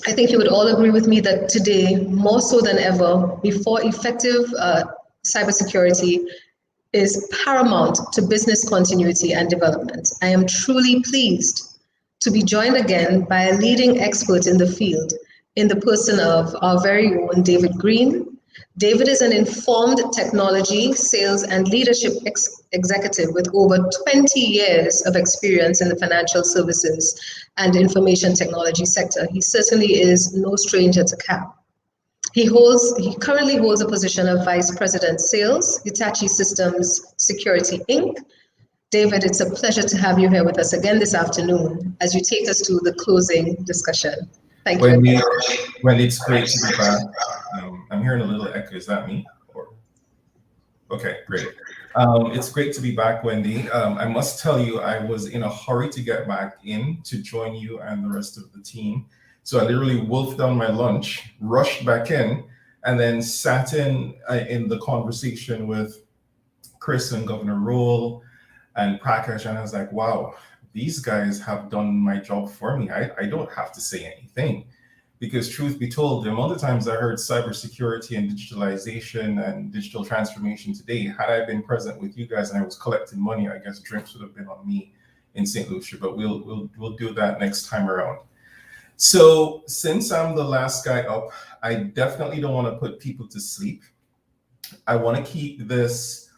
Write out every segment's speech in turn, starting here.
I think you would all agree with me that today, more so than ever, before effective cybersecurity is paramount to business continuity and development. I am truly pleased to be joined again by a leading expert in the field in the person of our very own David Green. David is an informed technology, sales, and leadership executive with over 20 years of experience in the financial services and information technology sector. He certainly is no stranger to CAP. He currently holds a position of Vice President Sales, Hitachi Systems Security Inc. David, it's a pleasure to have you here with us again this afternoon as you take us to the closing discussion. Thank you. Wendy, it's great to be back. I'm hearing a little echo. Is that me? Okay, great. It's great to be back, Wendy. I must tell you, I was in a hurry to get back in to join you and the rest of the team. So I literally wolfed down my lunch, rushed back in, and then sat in the conversation with Chris and Governor Roll and Prakash, and I was like, wow, these guys have done my job for me. I don't have to say anything. Because truth be told, the amount of times I heard cybersecurity and digitalization and digital transformation today, had I been present with you guys and I was collecting money, I guess drinks would have been on me in St. Lucia, but we'll do that next time around. So since I'm the last guy up, I definitely don't want to put people to sleep. I want to keep this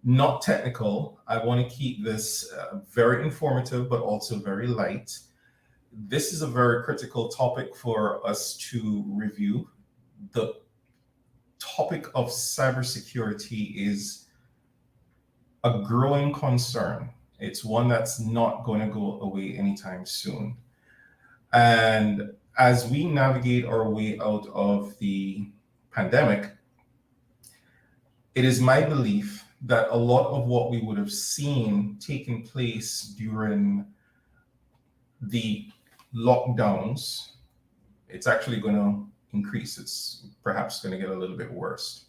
not technical. I want to keep this very informative, but also very light. This is a very critical topic for us to review. The topic of cybersecurity is a growing concern. It's one that's not going to go away anytime soon. And as we navigate our way out of the pandemic, it is my belief that a lot of what we would have seen taking place during the lockdowns, it's actually going to increase. It's perhaps going to get a little bit worse.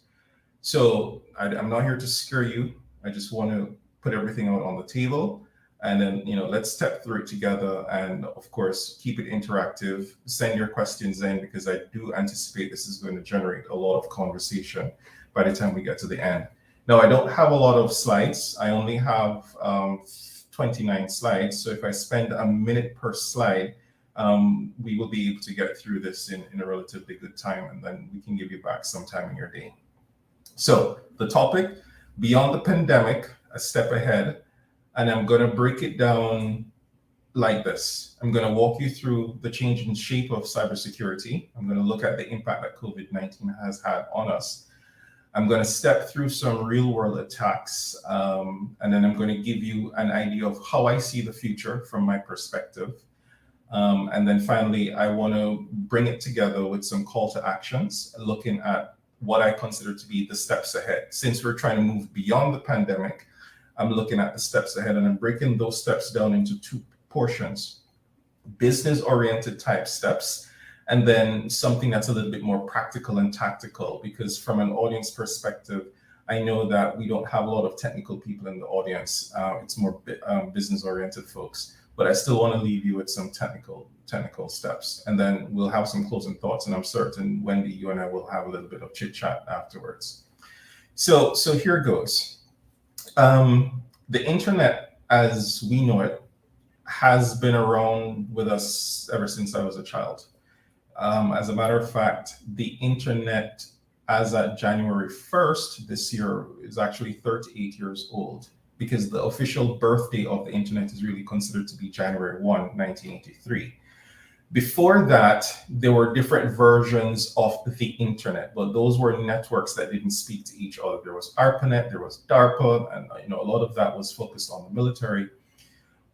So I'm not here to scare you. I just want to put everything out on the table. And then, let's step through it together. And of course, keep it interactive. Send your questions in because I do anticipate this is going to generate a lot of conversation by the time we get to the end. Now, I don't have a lot of slides. I only have 29 slides. So if I spend a minute per slide, we will be able to get through this in a relatively good time. And then we can give you back some time in your day. So the topic, beyond the pandemic, a step ahead. And I'm going to break it down like this. I'm going to walk you through the change in shape of cybersecurity. I'm going to look at the impact that COVID-19 has had on us. I'm going to step through some real world attacks. And then I'm going to give you an idea of how I see the future from my perspective. And then finally, I want to bring it together with some call to actions, looking at what I consider to be the steps ahead. Since we're trying to move beyond the pandemic, I'm looking at the steps ahead and I'm breaking those steps down into two portions: business-oriented type steps, and then something that's a little bit more practical and tactical, because from an audience perspective, I know that we don't have a lot of technical people in the audience. It's more business-oriented folks, but I still want to leave you with some technical steps. And then we'll have some closing thoughts, and I'm certain, Wendy, you and I will have a little bit of chit-chat afterwards. So here goes. The internet, as we know it, has been around with us ever since I was a child. As a matter of fact, the internet, as at January 1st this year, is actually 38 years old, because the official birthday of the internet is really considered to be January 1, 1983. Before that, there were different versions of the internet, but those were networks that didn't speak to each other. There was ARPANET, there was DARPA, and a lot of that was focused on the military.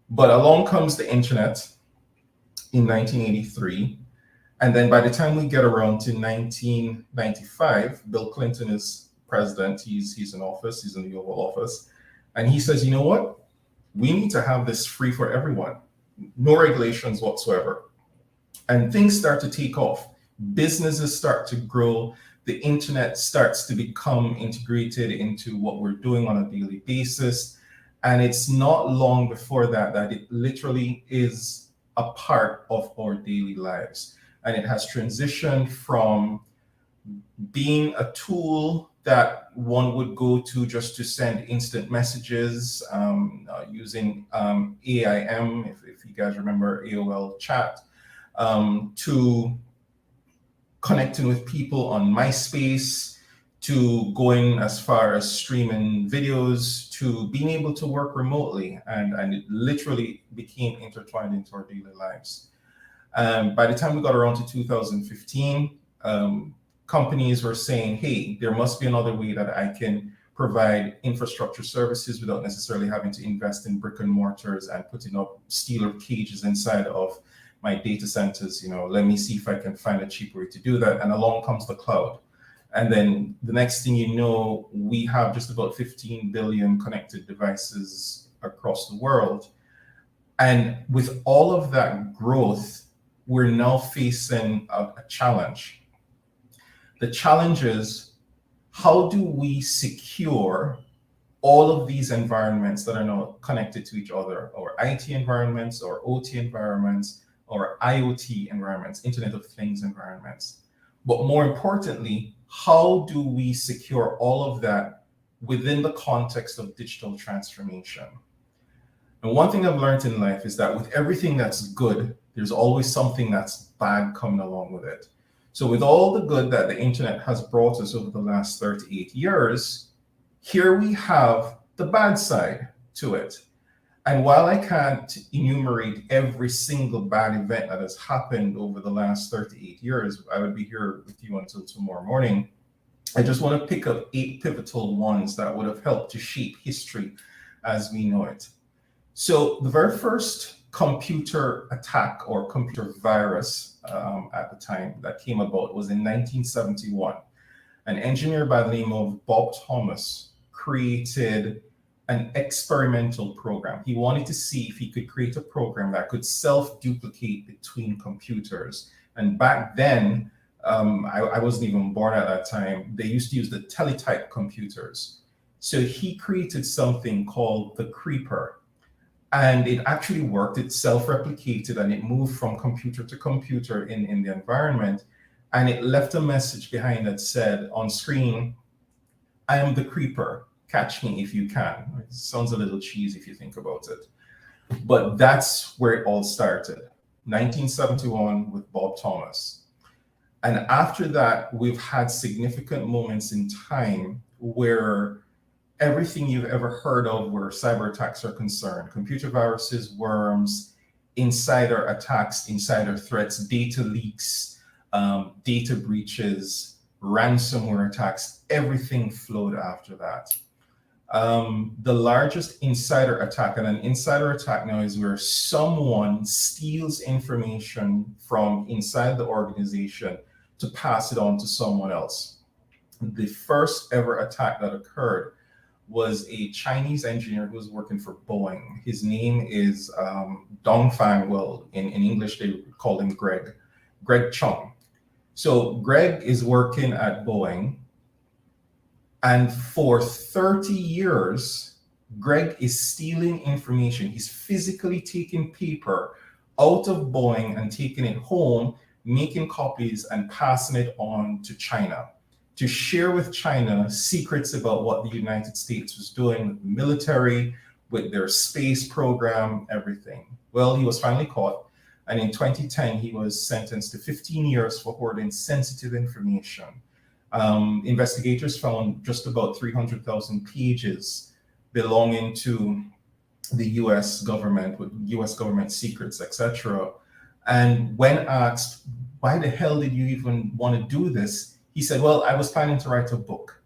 But along comes the internet in 1983. And then by the time we get around to 1995, Bill Clinton is president. He's in office, he's in the Oval Office. And he says, you know what? We need to have this free for everyone. No regulations whatsoever. And things start to take off. Businesses start to grow. The internet starts to become integrated into what we're doing on a daily basis. And it's not long before that it literally is a part of our daily lives. and it has transitioned from being a tool that one would go to just to send instant messages using AIM, if you guys remember AOL chat, to connecting with people on MySpace, to going as far as streaming videos, to being able to work remotely. And it literally became intertwined into our daily lives. By the time we got around to 2015, companies were saying, hey, there must be another way that I can provide infrastructure services without necessarily having to invest in brick and mortars and putting up steel cages inside of my data centers. Let me see if I can find a cheaper way to do that. And along comes the cloud. And then the next thing you know, we have just about 15 billion connected devices across the world. And with all of that growth, we're now facing a challenge. The challenge is, how do we secure all of these environments that are now connected to each other, or IT environments, or OT environments, or IoT environments, Internet of Things environments? But more importantly, how do we secure all of that within the context of digital transformation? And one thing I've learned in life is that with everything that's good, there's always something that's bad coming along with it. So with all the good that the internet has brought us over the last 38 years, here we have the bad side to it. And while I can't enumerate every single bad event that has happened over the last 38 years, I would be here with you until tomorrow morning. I just want to pick up 8 pivotal ones that would have helped to shape history as we know it. So the very first computer attack or computer virus at the time that came about was in 1971. An engineer by the name of Bob Thomas created an experimental program. He wanted to see if he could create a program that could self-duplicate between computers. And back then, I wasn't even born at that time, they used to use the teletype computers. So he created something called the Creeper. And it actually worked. It self-replicated and it moved from computer to computer in the environment. And it left a message behind that said on screen, I am the Creeper. Catch me if you can. It sounds a little cheesy if you think about it. But that's where it all started. 1971 with Bob Thomas. And after that, we've had significant moments in time where everything you've ever heard of where cyber attacks are concerned, computer viruses, worms, insider attacks, insider threats, data leaks, data breaches, ransomware attacks, everything flowed after that. The largest insider attack, and an insider attack now is where someone steals information from inside the organization to pass it on to someone else. The first ever attack that occurred was a Chinese engineer who was working for Boeing. His name is Dongfang. Well, in English, they call him Greg Chung. So Greg is working at Boeing. And for 30 years, Greg is stealing information. He's physically taking paper out of Boeing and taking it home, making copies and passing it on to China, to share with China secrets about what the United States was doing with the military, with their space program, everything. Well, he was finally caught. And in 2010, he was sentenced to 15 years for hoarding sensitive information. Investigators found just about 300,000 pages belonging to the US government, with US government secrets, etc. And when asked, why the hell did you even want to do this? He said, well, I was planning to write a book.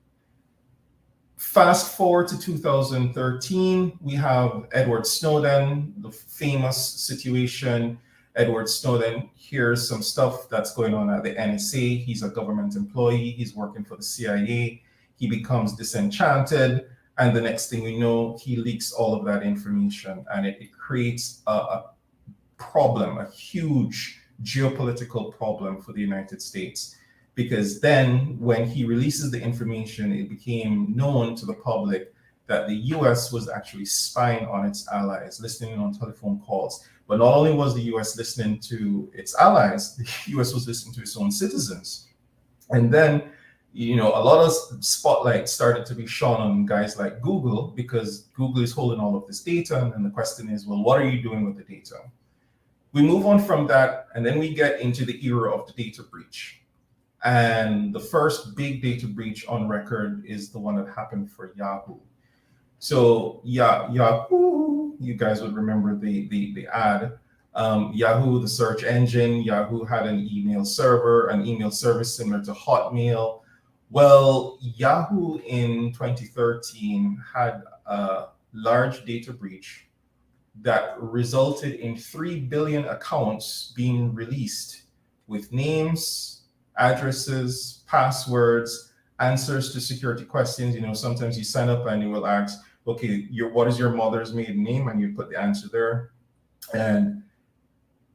Fast forward to 2013, we have Edward Snowden, the famous situation. Edward Snowden hears some stuff that's going on at the NSA. He's a government employee. He's working for the CIA. He becomes disenchanted. And the next thing we know, he leaks all of that information. And it creates a problem, a huge geopolitical problem for the United States. Because then when he releases the information, it became known to the public that the US was actually spying on its allies, listening on telephone calls. But not only was the US listening to its allies, the US was listening to its own citizens. And then, a lot of spotlight started to be shone on guys like Google, because Google is holding all of this data. And then the question is, well, what are you doing with the data? We move on from that, and then we get into the era of the data breach. And the first big data breach on record is the one that happened for Yahoo. So Yahoo, you guys would remember the ad. Yahoo, the search engine. Yahoo had an email server, an email service similar to Hotmail. Well, Yahoo in 2013 had a large data breach that resulted in 3 billion accounts being released with names, addresses, passwords, answers to security questions. Sometimes you sign up and you will ask, okay, what is your mother's maiden name? And you put the answer there. And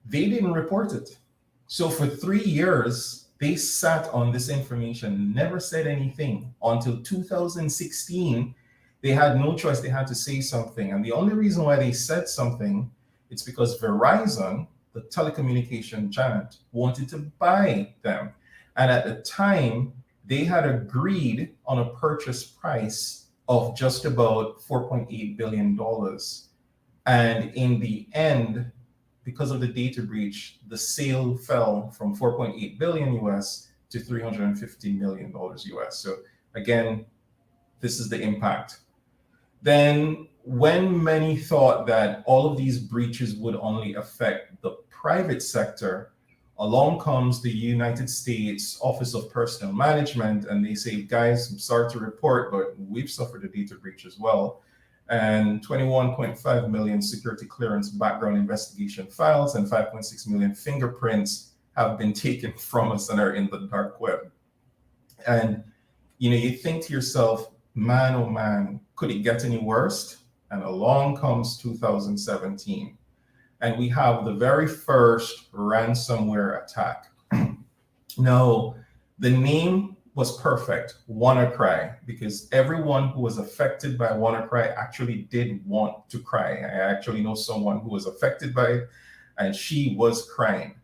they didn't report it. So for 3 years, they sat on this information, never said anything until 2016. They had no choice. They had to say something. And the only reason why they said something, it's because Verizon, the telecommunication giant, wanted to buy them. And at the time, they had agreed on a purchase price of just about $4.8 billion. And in the end, because of the data breach, the sale fell from 4.8 billion US to $350 million US. So again, this is the impact. Then when many thought that all of these breaches would only affect the private sector, along comes the United States Office of Personnel Management, and they say, guys, I'm sorry to report, but we've suffered a data breach as well. And 21.5 million security clearance background investigation files and 5.6 million fingerprints have been taken from us and are in the dark web. And you think to yourself, man, oh man, could it get any worse? And along comes 2017. And we have the very first ransomware attack. Now, the name was perfect, WannaCry, because everyone who was affected by WannaCry actually did want to cry. I actually know someone who was affected by it, and she was crying.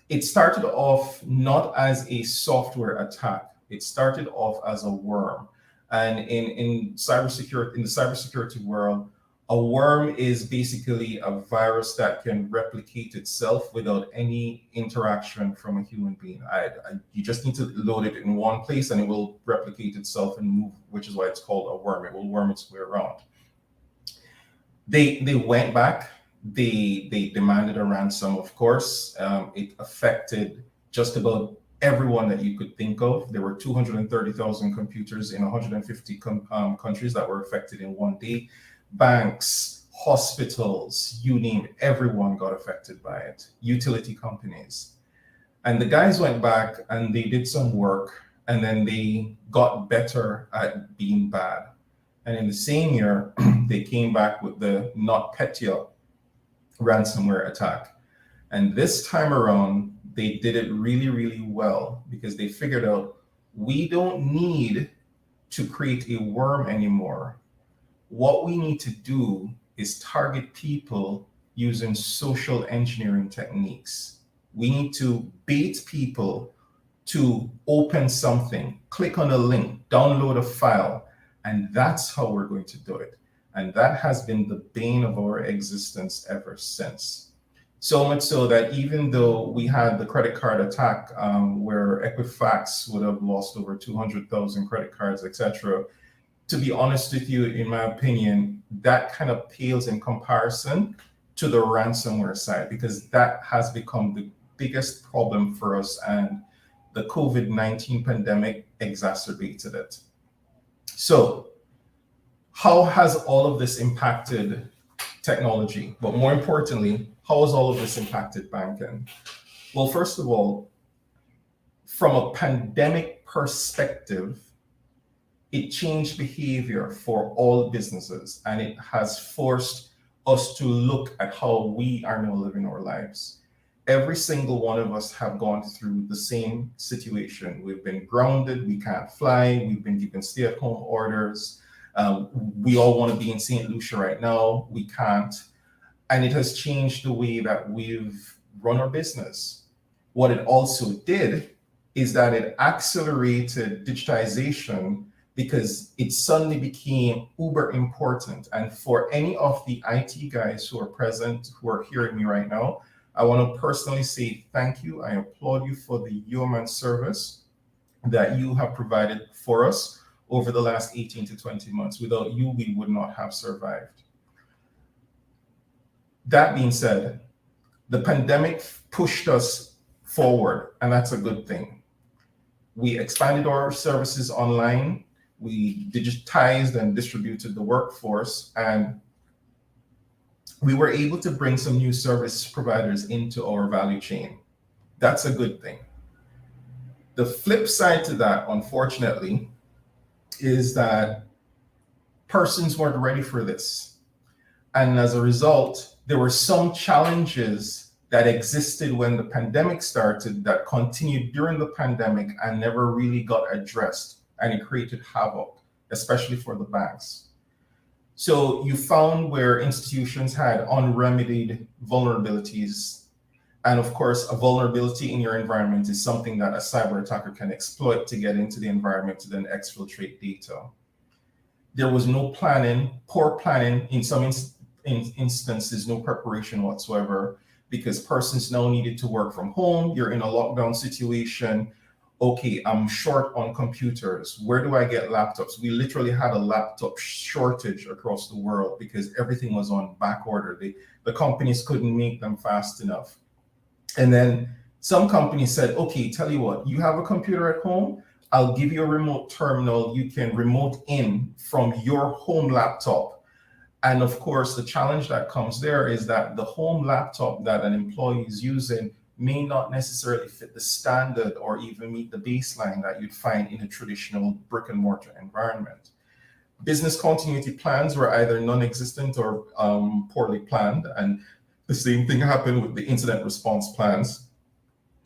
It started off not as a software attack. It started off as a worm. And in cybersecurity, in the cybersecurity world, a worm is basically a virus that can replicate itself without any interaction from a human being. You just need to load it in one place and it will replicate itself and move, which is why it's called a worm. It will worm its way around. They went back. They demanded a ransom, of course. It affected just about everyone that you could think of. There were 230,000 computers in 150 countries that were affected in one day. Banks, hospitals, you name it, everyone got affected by it, utility companies. And the guys went back and they did some work, and then they got better at being bad. And in the same year, they came back with the NotPetya ransomware attack. And this time around, they did it really, really well, because they figured out we don't need to create a worm anymore. What we need to do is target people using social engineering techniques. We need to bait people to open something, click on a link, download a file, and that's how we're going to do it. And that has been the bane of our existence ever since. So much so that even though we had the credit card attack, where Equifax would have lost over 200,000 credit cards, etc., to be honest with you, in my opinion, that kind of pales in comparison to the ransomware side, because that has become the biggest problem for us, and the COVID-19 pandemic exacerbated it. So how has all of this impacted technology? But more importantly, how has all of this impacted banking? Well, first of all, from a pandemic perspective, it changed behavior for all businesses, and it has forced us to look at how we are now living our lives. Every single one of us have gone through the same situation. We've been grounded, we can't fly, we've been given stay-at-home orders, We all want to be in St. Lucia right now. We can't. And it has changed the way that we've run our business. What it also did is that it accelerated digitization because it suddenly became uber important. And for any of the IT guys who are present, who are hearing me right now, I want to personally say thank you. I applaud you for the yeoman service that you have provided for us over the last 18 to 20 months. Without you, we would not have survived. That being said, the pandemic pushed us forward, and that's a good thing. We expanded our services online, we digitized and distributed the workforce, and we were able to bring some new service providers into our value chain. That's a good thing. The flip side to that, unfortunately, is that persons weren't ready for this. And as a result, there were some challenges that existed when the pandemic started that continued during the pandemic and never really got addressed. And it created havoc, especially for the banks. So you found where institutions had unremedied vulnerabilities. And of course, a vulnerability in your environment is something that a cyber attacker can exploit to get into the environment to then exfiltrate data. There was no planning, poor planning, in some instances, no preparation whatsoever, because persons now needed to work from home. You're in a lockdown situation. Okay, I'm short on computers. Where do I get laptops? We literally had a laptop shortage across the world because everything was on back order. The companies couldn't make them fast enough. And then some companies said, okay, tell you what, you have a computer at home, I'll give you a remote terminal. You can remote in from your home laptop. And of course, the challenge that comes there is that the home laptop that an employee is using may not necessarily fit the standard or even meet the baseline that you'd find in a traditional brick and mortar environment. Business continuity plans were either non-existent or poorly planned. And the same thing happened with the incident response plans.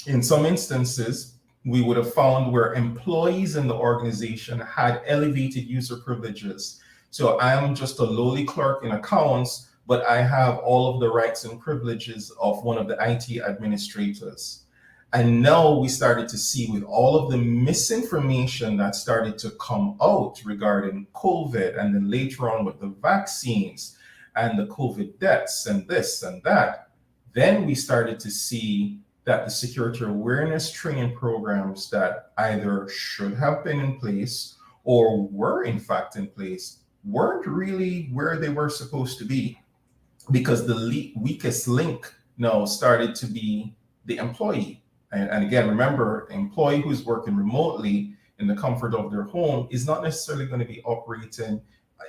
In some instances, we would have found where employees in the organization had elevated user privileges. So I'm just a lowly clerk in accounts, but I have all of the rights and privileges of one of the IT administrators. And now we started to see, with all of the misinformation that started to come out regarding COVID, and then later on with the vaccines and the COVID deaths and this and that, then we started to see that the security awareness training programs that either should have been in place or were in fact in place weren't really where they were supposed to be, because the weakest link now started to be the employee. And again, remember, the employee who's working remotely in the comfort of their home is not necessarily going to be operating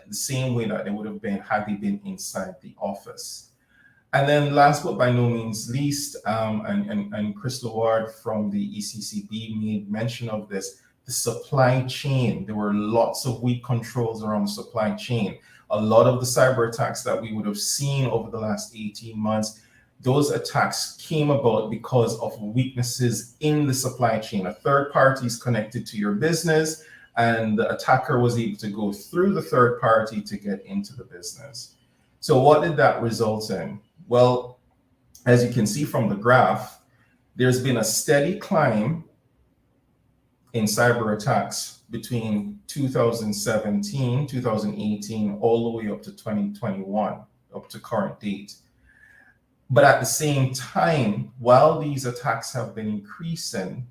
the same way that they would have been had they been inside the office. And then last but by no means least, and Crystal Ward from the ECCB made mention of this, the supply chain. There were lots of weak controls around the supply chain. A lot of the cyber attacks that we would have seen over the last 18 months, those attacks came about because of weaknesses in the supply chain. A third party is connected to your business, and the attacker was able to go through the third party to get into the business. So what did that result in? Well, as you can see from the graph, there's been a steady climb in cyber attacks between 2017, 2018, all the way up to 2021, up to current date. But at the same time, while these attacks have been increasing,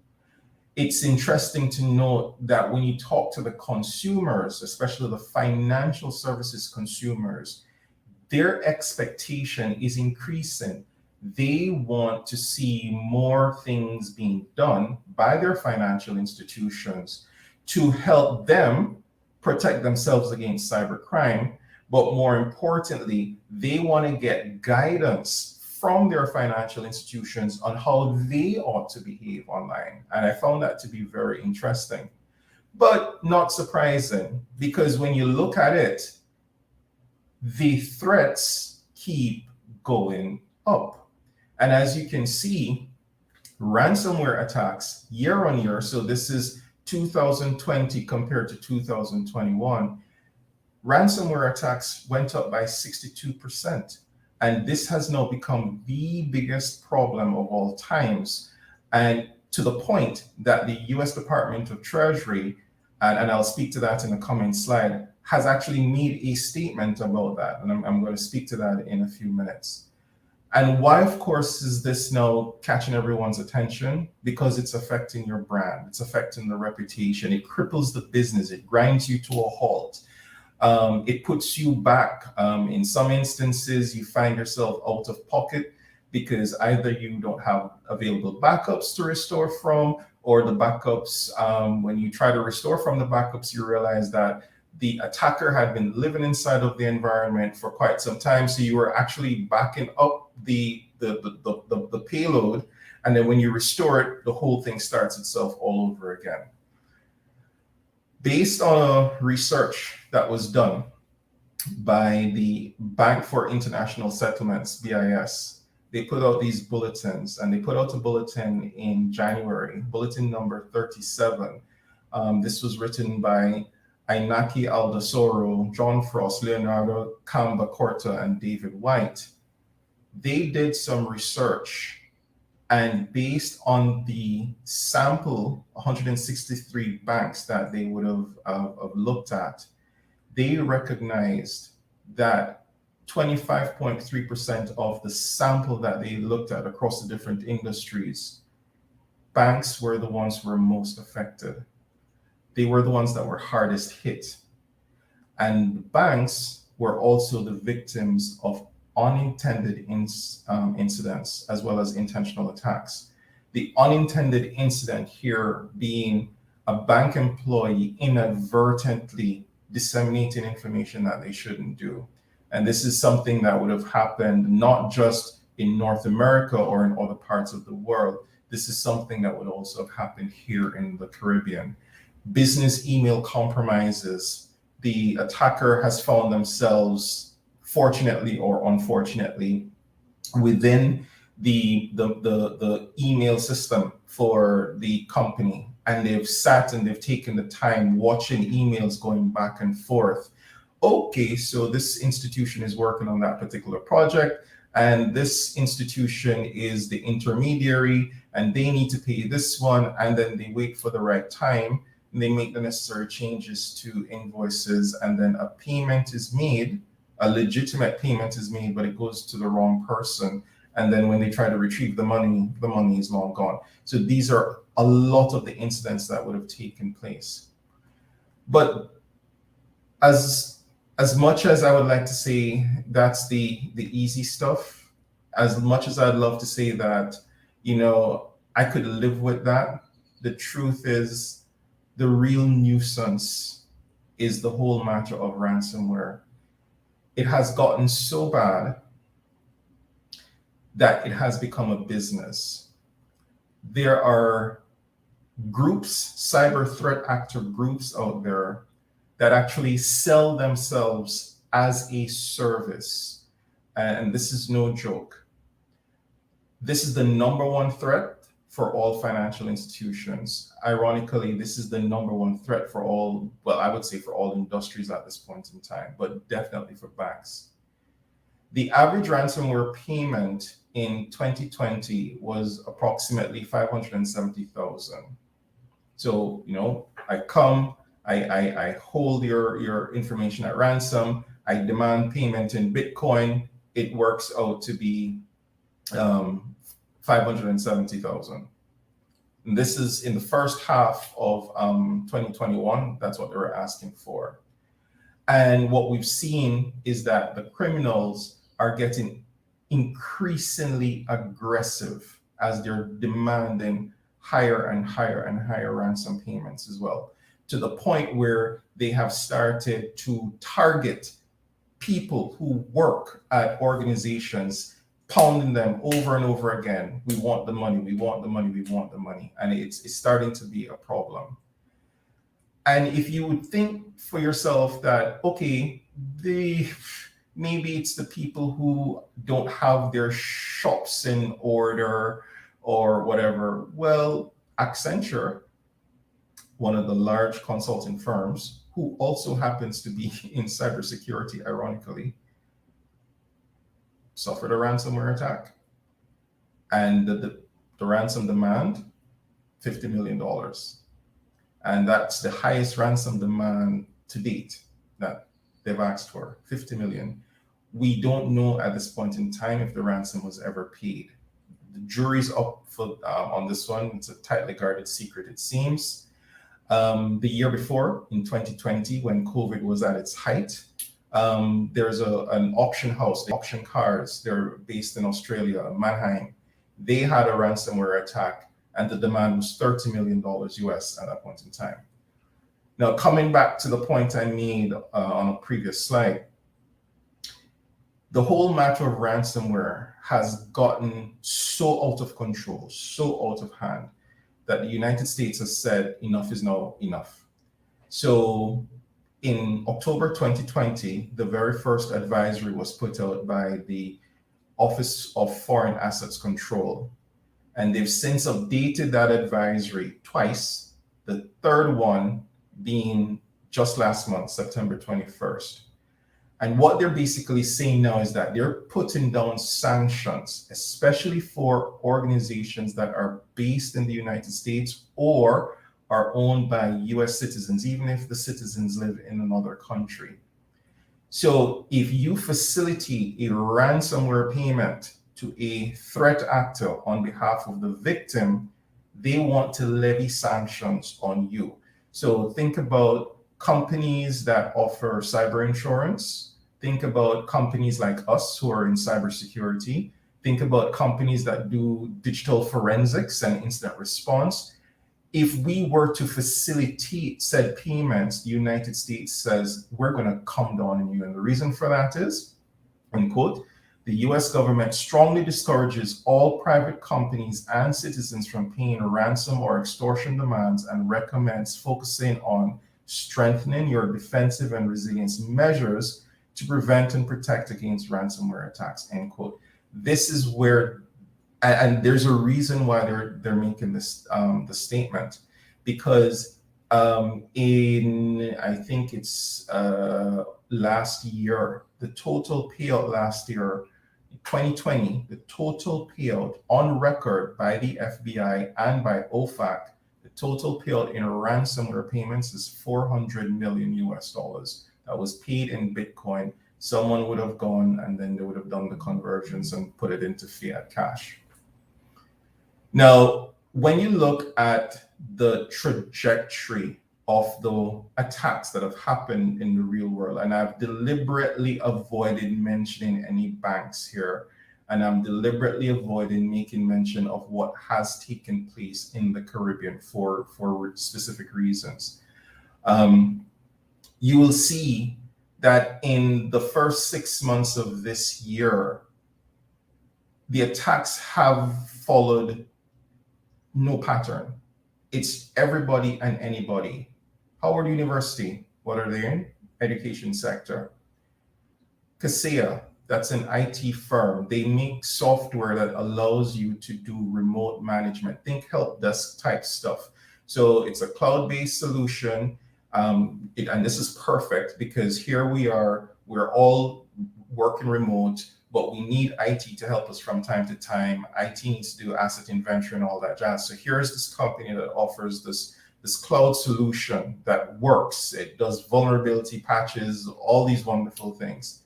it's interesting to note that when you talk to the consumers, especially the financial services consumers, their expectation is increasing. They want to see more things being done by their financial institutions to help them protect themselves against cybercrime. But more importantly, they want to get guidance from their financial institutions on how they ought to behave online. And I found that to be very interesting, but not surprising, because when you look at it, the threats keep going up. And as you can see, ransomware attacks year on year, so this is 2020 compared to 2021, ransomware attacks went up by 62%. And this has now become the biggest problem of all times. And to the point that the US Department of Treasury, and I'll speak to that in a coming slide, has actually made a statement about that. And I'm going to speak to that in a few minutes. And why, of course, is this now catching everyone's attention? Because it's affecting your brand. It's affecting the reputation. It cripples the business. It grinds you to a halt. It puts you back. In some instances, you find yourself out of pocket because either you don't have available backups to restore from, or the backups, when you try to restore from the backups, you realize that the attacker had been living inside of the environment for quite some time. So you were actually backing up the payload. And then when you restore it, the whole thing starts itself all over again. Based on a research that was done by the Bank for International Settlements, BIS, they put out these bulletins, and they put out a bulletin in January, bulletin number 37. This was written by Inaki Aldasoro, John Frost, Leonardo Camba-Corta, and David White. They did some research, and based on the sample, 163 banks that they would have looked at, they recognized that 25.3% of the sample that they looked at across the different industries, banks were the ones who were most affected. They were the ones that were hardest hit. And banks were also the victims of unintended incidents as well as intentional attacks. The unintended incident here being a bank employee inadvertently disseminating information that they shouldn't do. And this is something that would have happened not just in North America or in other parts of the world. This is something that would also have happened here in the Caribbean. Business email compromises. The attacker has found themselves, fortunately or unfortunately, within the email system for the company, and they've sat and they've taken the time watching emails going back and forth. Okay, so this institution is working on that particular project, and this institution is the intermediary, and they need to pay this one, and then they wait for the right time. They make the necessary changes to invoices, and then a payment is made, a legitimate payment is made, but it goes to the wrong person. And then when they try to retrieve the money is long gone. So these are a lot of the incidents that would have taken place. But as much as I would like to say that's the easy stuff, as much as I'd love to say that, I could live with that, the truth is, the real nuisance is the whole matter of ransomware. It has gotten so bad that it has become a business. There are groups, cyber threat actor groups out there that actually sell themselves as a service. And this is no joke. This is the number one threat for all financial institutions. Ironically, this is the number one threat for all, well, I would say for all industries at this point in time, but definitely for banks. The average ransomware payment in 2020 was approximately 570,000. So, I come, I hold your information at ransom, I demand payment in Bitcoin, it works out to be 570,000. And this is in the first half of 2021. That's what they were asking for. And what we've seen is that the criminals are getting increasingly aggressive as they're demanding higher and higher and higher ransom payments as well, to the point where they have started to target people who work at organizations, pounding them over and over again. We want the money, we want the money, we want the money. And it's starting to be a problem. And if you would think for yourself that, okay, maybe it's the people who don't have their shops in order or whatever. Well, Accenture, one of the large consulting firms, who also happens to be in cybersecurity, ironically, suffered a ransomware attack. And the ransom demand, $50 million. And that's the highest ransom demand to date that they've asked for, 50 million. We don't know at this point in time if the ransom was ever paid. The jury's up for on this one. It's a tightly guarded secret, it seems. The year before, in 2020, when COVID was at its height, there's an auction house, they auction cars. They're based in Australia, Mannheim. They had a ransomware attack, and the demand was $30 million US at that point in time. Now, coming back to the point I made on a previous slide, the whole matter of ransomware has gotten so out of control, so out of hand, that the United States has said enough is now enough. So in October 2020, the very first advisory was put out by the Office of Foreign Assets Control. And they've since updated that advisory twice, the third one being just last month, September 21st. And what they're basically saying now is that they're putting down sanctions, especially for organizations that are based in the United States or are owned by US citizens, even if the citizens live in another country. So if you facilitate a ransomware payment to a threat actor on behalf of the victim, they want to levy sanctions on you. So think about companies that offer cyber insurance. Think about companies like us who are in cybersecurity. Think about companies that do digital forensics and incident response. If we were to facilitate said payments, the United States says, we're going to come down on you. And the reason for that is, end quote, the US government strongly discourages all private companies and citizens from paying ransom or extortion demands and recommends focusing on strengthening your defensive and resilience measures to prevent and protect against ransomware attacks, end quote. This is where, and there's a reason why they're making this the statement, because in, I think it's last year, the total payout last year, 2020, the total payout on record by the FBI and by OFAC, the total payout in ransomware payments is 400 million US dollars. That was paid in Bitcoin. Someone would have gone and then they would have done the conversions and put it into fiat cash. Now, when you look at the trajectory of the attacks that have happened in the real world, and I've deliberately avoided mentioning any banks here, and I'm deliberately avoiding making mention of what has taken place in the Caribbean for specific reasons. You will see that in the first 6 months of this year, the attacks have followed no pattern. It's everybody and anybody. Howard University, what are they in? Education sector. Kaseya, that's an IT firm. They make software that allows you to do remote management. Think help desk type stuff. So it's a cloud-based solution. And this is perfect because here we are, we're all working remote, but we need IT to help us from time to time. IT needs to do asset inventory and all that jazz. So here's this company that offers this cloud solution that works. It does vulnerability patches, all these wonderful things.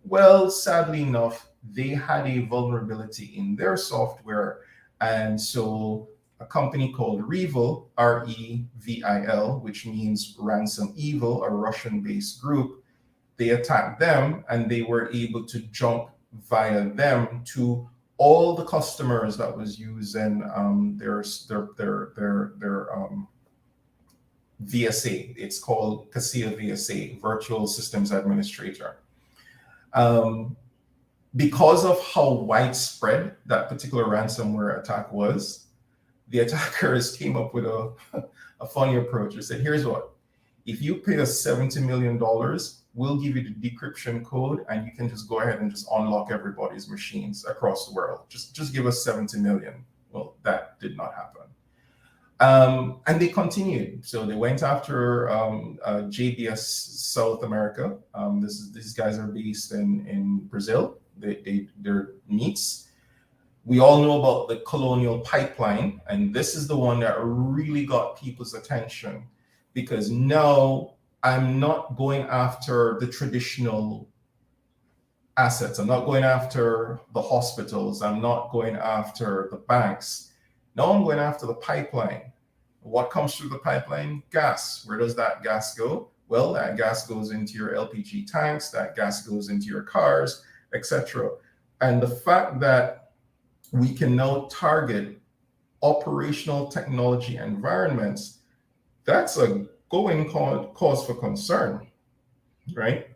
Well, sadly enough, they had a vulnerability in their software. And so a company called Revil, R-E-V-I-L, which means ransom evil, a Russian-based group, they attacked them and they were able to jump via them to all the customers that was using their VSA. It's called Kaseya VSA, Virtual Systems Administrator. Because of how widespread that particular ransomware attack was, the attackers came up with a funny approach. They said, here's what, if you pay us $70 million, we'll give you the decryption code and you can just go ahead and just unlock everybody's machines across the world. Just give us 70 million. Well, that did not happen. And they continued. So they went after JBS South America. These guys are based in Brazil. They're meats. We all know about the Colonial Pipeline, and this is the one that really got people's attention, because now I'm not going after the traditional assets. I'm not going after the hospitals. I'm not going after the banks. Now I'm going after the pipeline. What comes through the pipeline? Gas. Where does that gas go? Well, that gas goes into your LPG tanks, that gas goes into your cars, etc. And the fact that we can now target operational technology environments, that's a going cause for concern, right?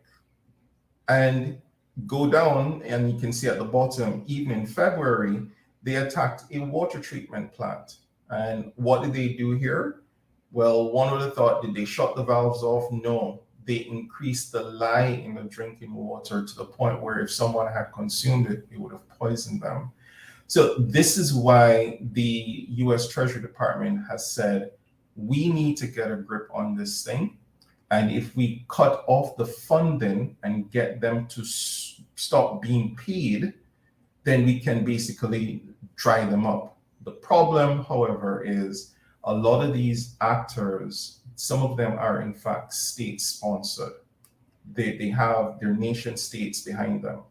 And go down, and you can see at the bottom, even in February, they attacked a water treatment plant. And what did they do here? Well, one would have thought, did they shut the valves off? No, they increased the lye in the drinking water to the point where if someone had consumed it, it would have poisoned them. So this is why the US Treasury Department has said, we need to get a grip on this thing. And if we cut off the funding and get them to stop being paid, then we can basically dry them up. The problem, however, is a lot of these actors, some of them are in fact state-sponsored. They have their nation states behind them.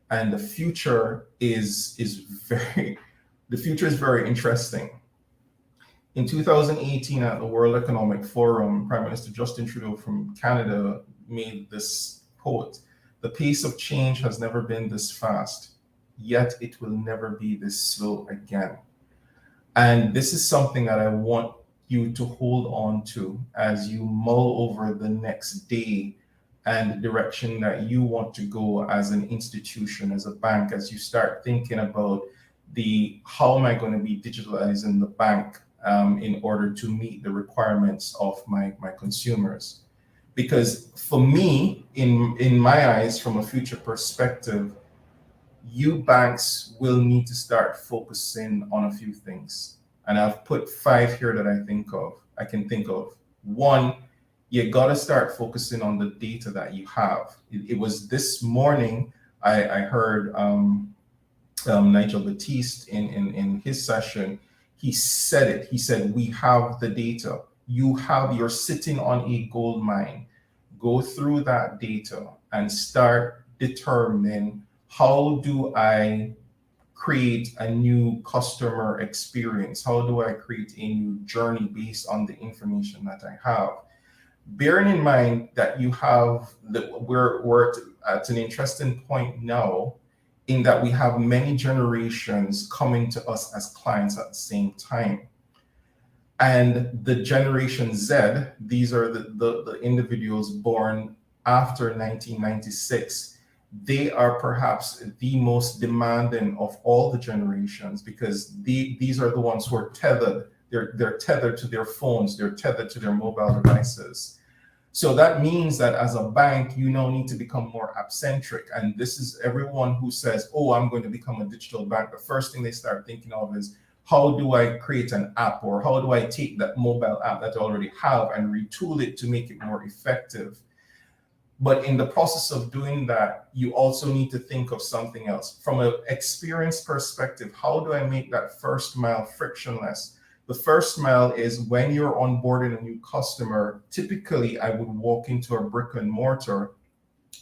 And the future is very interesting. In 2018, at the World Economic Forum, Prime Minister Justin Trudeau from Canada made this quote: "The pace of change has never been this fast, yet it will never be this slow again." And this is something that I want you to hold on to as you mull over the next day and the direction that you want to go as an institution, as a bank, as you start thinking about how am I going to be digitalizing the bank in order to meet the requirements of my consumers. Because for me, in my eyes, from a future perspective, you banks will need to start focusing on a few things. And I've put 5 here that I can think of. One, you got to start focusing on the data that you have. It was this morning I heard Nigel Batiste in his session. He said it. He said, we have the data. You're sitting on a gold mine. Go through that data and start determining, how do I create a new customer experience? How do I create a new journey based on the information that I have? Bearing in mind that we're at an interesting point now, in that we have many generations coming to us as clients at the same time. And the Generation Z, these are the individuals born after 1996, they are perhaps the most demanding of all the generations, because these are the ones who are tethered. They're tethered to their phones, they're tethered to their mobile devices. So that means that as a bank, you now need to become more app-centric. And this is everyone who says, oh, I'm going to become a digital bank. The first thing they start thinking of is, how do I create an app, or how do I take that mobile app that I already have and retool it to make it more effective? But in the process of doing that, you also need to think of something else. From an experience perspective, how do I make that first mile frictionless? The first mile is when you're onboarding a new customer. Typically, I would walk into a brick and mortar,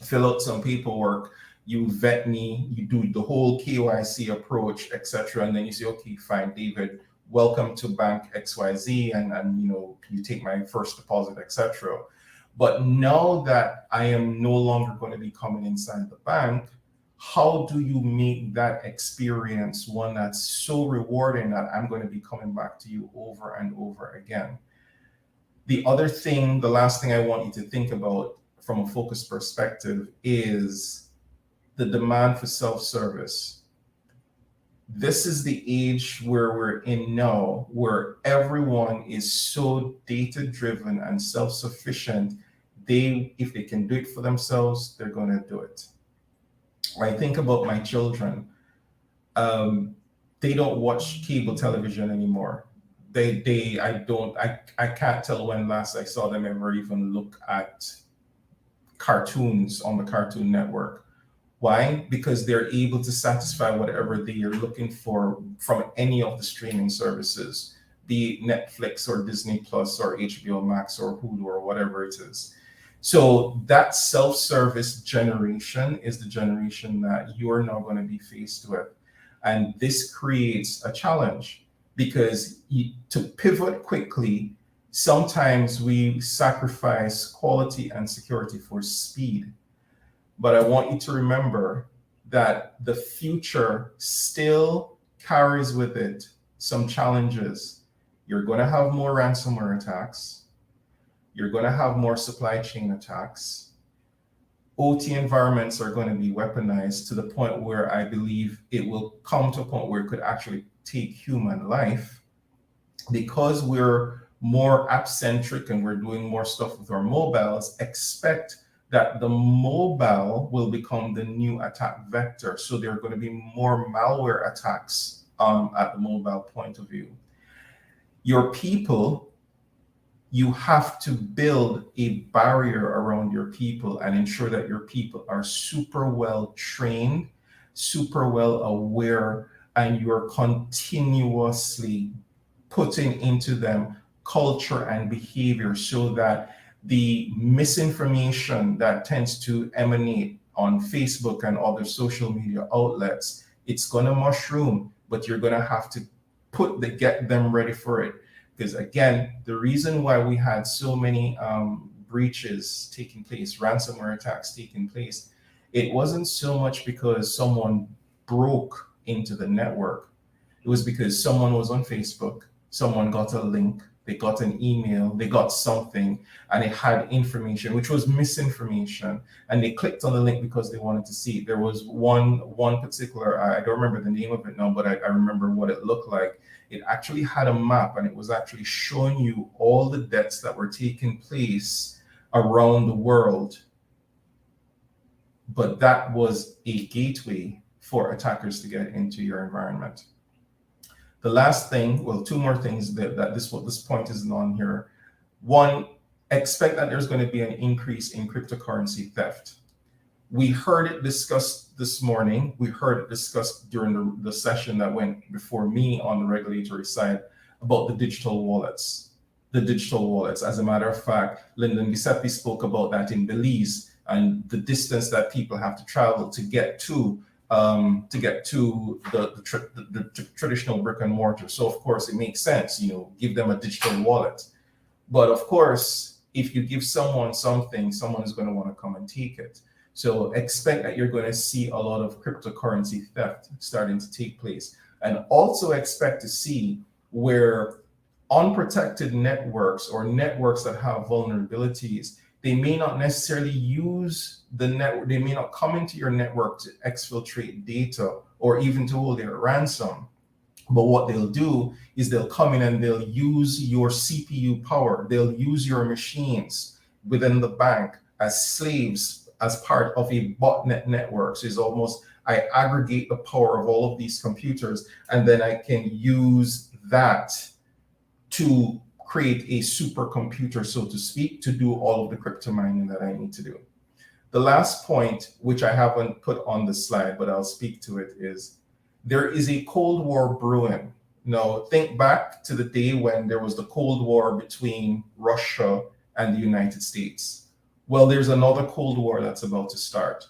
fill out some paperwork, you vet me, you do the whole KYC approach, etc. And then you say, okay, fine, David, welcome to Bank XYZ, and you take my first deposit, etc. But now that I am no longer going to be coming inside the bank, how do you make that experience one that's so rewarding that I'm going to be coming back to you over and over again? The last thing I want you to think about from a focus perspective is the demand for self-service. This is the age where we're in now, where everyone is so data-driven and self-sufficient. If they can do it for themselves, they're going to do it. I think about my children. They don't watch cable television anymore. I can't tell when last I saw them ever even look at cartoons on the Cartoon Network. Why? Because they're able to satisfy whatever they are looking for from any of the streaming services, be it Netflix or Disney Plus or HBO Max or Hulu or whatever it is. So that self-service generation is the generation that you're now going to be faced with. And this creates a challenge because to pivot quickly, sometimes we sacrifice quality and security for speed. But I want you to remember that the future still carries with it some challenges. You're going to have more ransomware attacks. You're going to have more supply chain attacks. OT environments are going to be weaponized to the point where I believe it will come to a point where it could actually take human life. Because we're more app-centric and we're doing more stuff with our mobiles, expect that the mobile will become the new attack vector. So there are going to be more malware attacks at the mobile point of view. Your people, you have to build a barrier around your people and ensure that your people are super well trained, super well aware, and you're continuously putting into them culture and behavior so that the misinformation that tends to emanate on Facebook and other social media outlets, it's going to mushroom, but you're going to have to get them ready for it. Because again, the reason why we had so many breaches taking place, ransomware attacks taking place, it wasn't so much because someone broke into the network. It was because someone was on Facebook, someone got a link, they got an email, they got something, and it had information, which was misinformation. And they clicked on the link because they wanted to see it. There was one particular, I don't remember the name of it now, but I remember what it looked like. It actually had a map, and it was actually showing you all the deaths that were taking place around the world. But that was a gateway for attackers to get into your environment. The last thing, well, two more things that this point isn't on here. One, expect that there's going to be an increase in cryptocurrency theft. We heard it discussed this morning. We heard it discussed during the session that went before me on the regulatory side about the digital wallets. The digital wallets. As a matter of fact, Lyndon Giuseppe spoke about that in Belize and the distance that people have to travel to get to the traditional brick and mortar. So of course it makes sense, give them a digital wallet. But of course, if you give someone something, someone is going to want to come and take it. So expect that you're going to see a lot of cryptocurrency theft starting to take place. And also expect to see where unprotected networks or networks that have vulnerabilities, they may not necessarily use the network, they may not come into your network to exfiltrate data or even to hold their ransom. But what they'll do is they'll come in and they'll use your CPU power, they'll use your machines within the bank as slaves, as part of a botnet network. So it's almost, I aggregate the power of all of these computers, and then I can use that to create a supercomputer, so to speak, to do all of the crypto mining that I need to do. The last point, which I haven't put on the slide, but I'll speak to it, is there is a Cold War brewing. Now, think back to the day when there was the Cold War between Russia and the United States. Well, there's another Cold War that's about to start.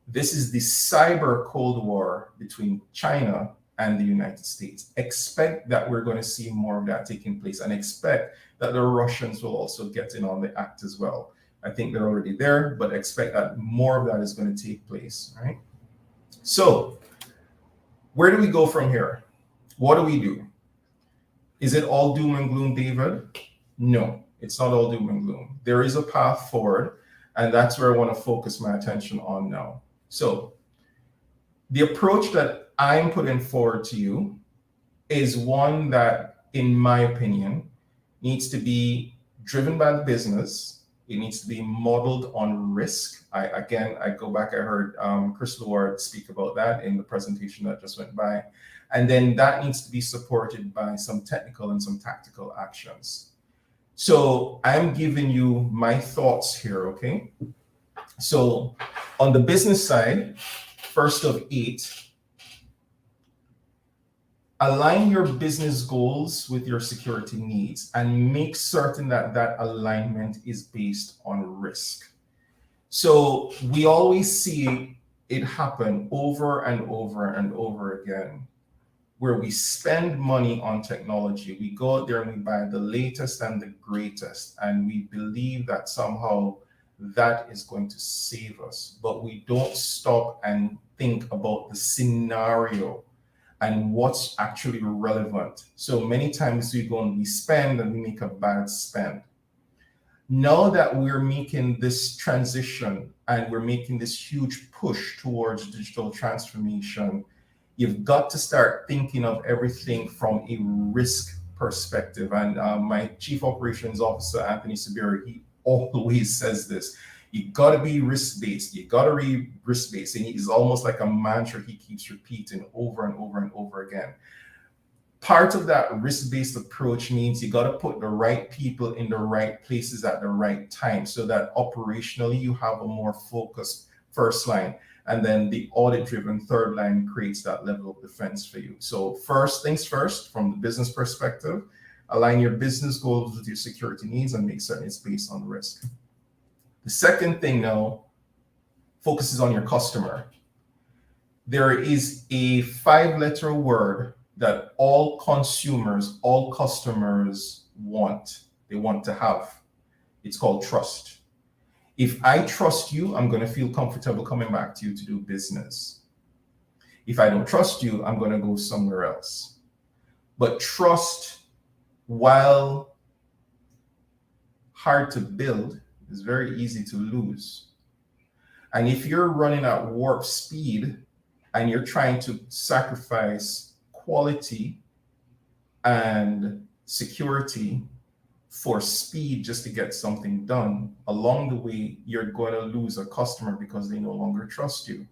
This is the cyber Cold War between China and the United States. Expect that we're going to see more of that taking place, and expect that the Russians will also get in on the act as well. I think they're already there, but expect that more of that is going to take place, right? So where do we go from here? What do we do? Is it all doom and gloom, David? No, it's not all doom and gloom. There is a path forward, and that's where I want to focus my attention on now. So the approach that I'm putting forward to you is one that, in my opinion, needs to be driven by the business. It needs to be modeled on risk. I go back, I heard Chris Leward speak about that in the presentation that just went by. And then that needs to be supported by some technical and some tactical actions. So I'm giving you my thoughts here, okay? So on the business side, first of 8, align your business goals with your security needs and make certain that that alignment is based on risk. So we always see it happen over and over and over again, where we spend money on technology. We go out there and we buy the latest and the greatest, and we believe that somehow that is going to save us. But we don't stop and think about the scenario and what's actually relevant. So many times we go and we spend and we make a bad spend. Now that we're making this transition and we're making this huge push towards digital transformation, you've got to start thinking of everything from a risk perspective. And my Chief Operations Officer, Anthony Sabiri, he always says this: you got to be risk-based. You got to be risk-based. And it's almost like a mantra he keeps repeating over and over and over again. Part of that risk-based approach means you got to put the right people in the right places at the right time so that operationally you have a more focused first line. And then the audit-driven third line creates that level of defense for you. So first things first, from the business perspective, align your business goals with your security needs and make certain it's based on risk. The second thing now focuses on your customer. There is a 5-letter word that all consumers, all customers want. They want to have. It's called trust. If I trust you, I'm going to feel comfortable coming back to you to do business. If I don't trust you, I'm going to go somewhere else. But trust, while hard to build, is very easy to lose. And if you're running at warp speed and you're trying to sacrifice quality and security for speed just to get something done, along the way, you're going to lose a customer because they no longer trust you.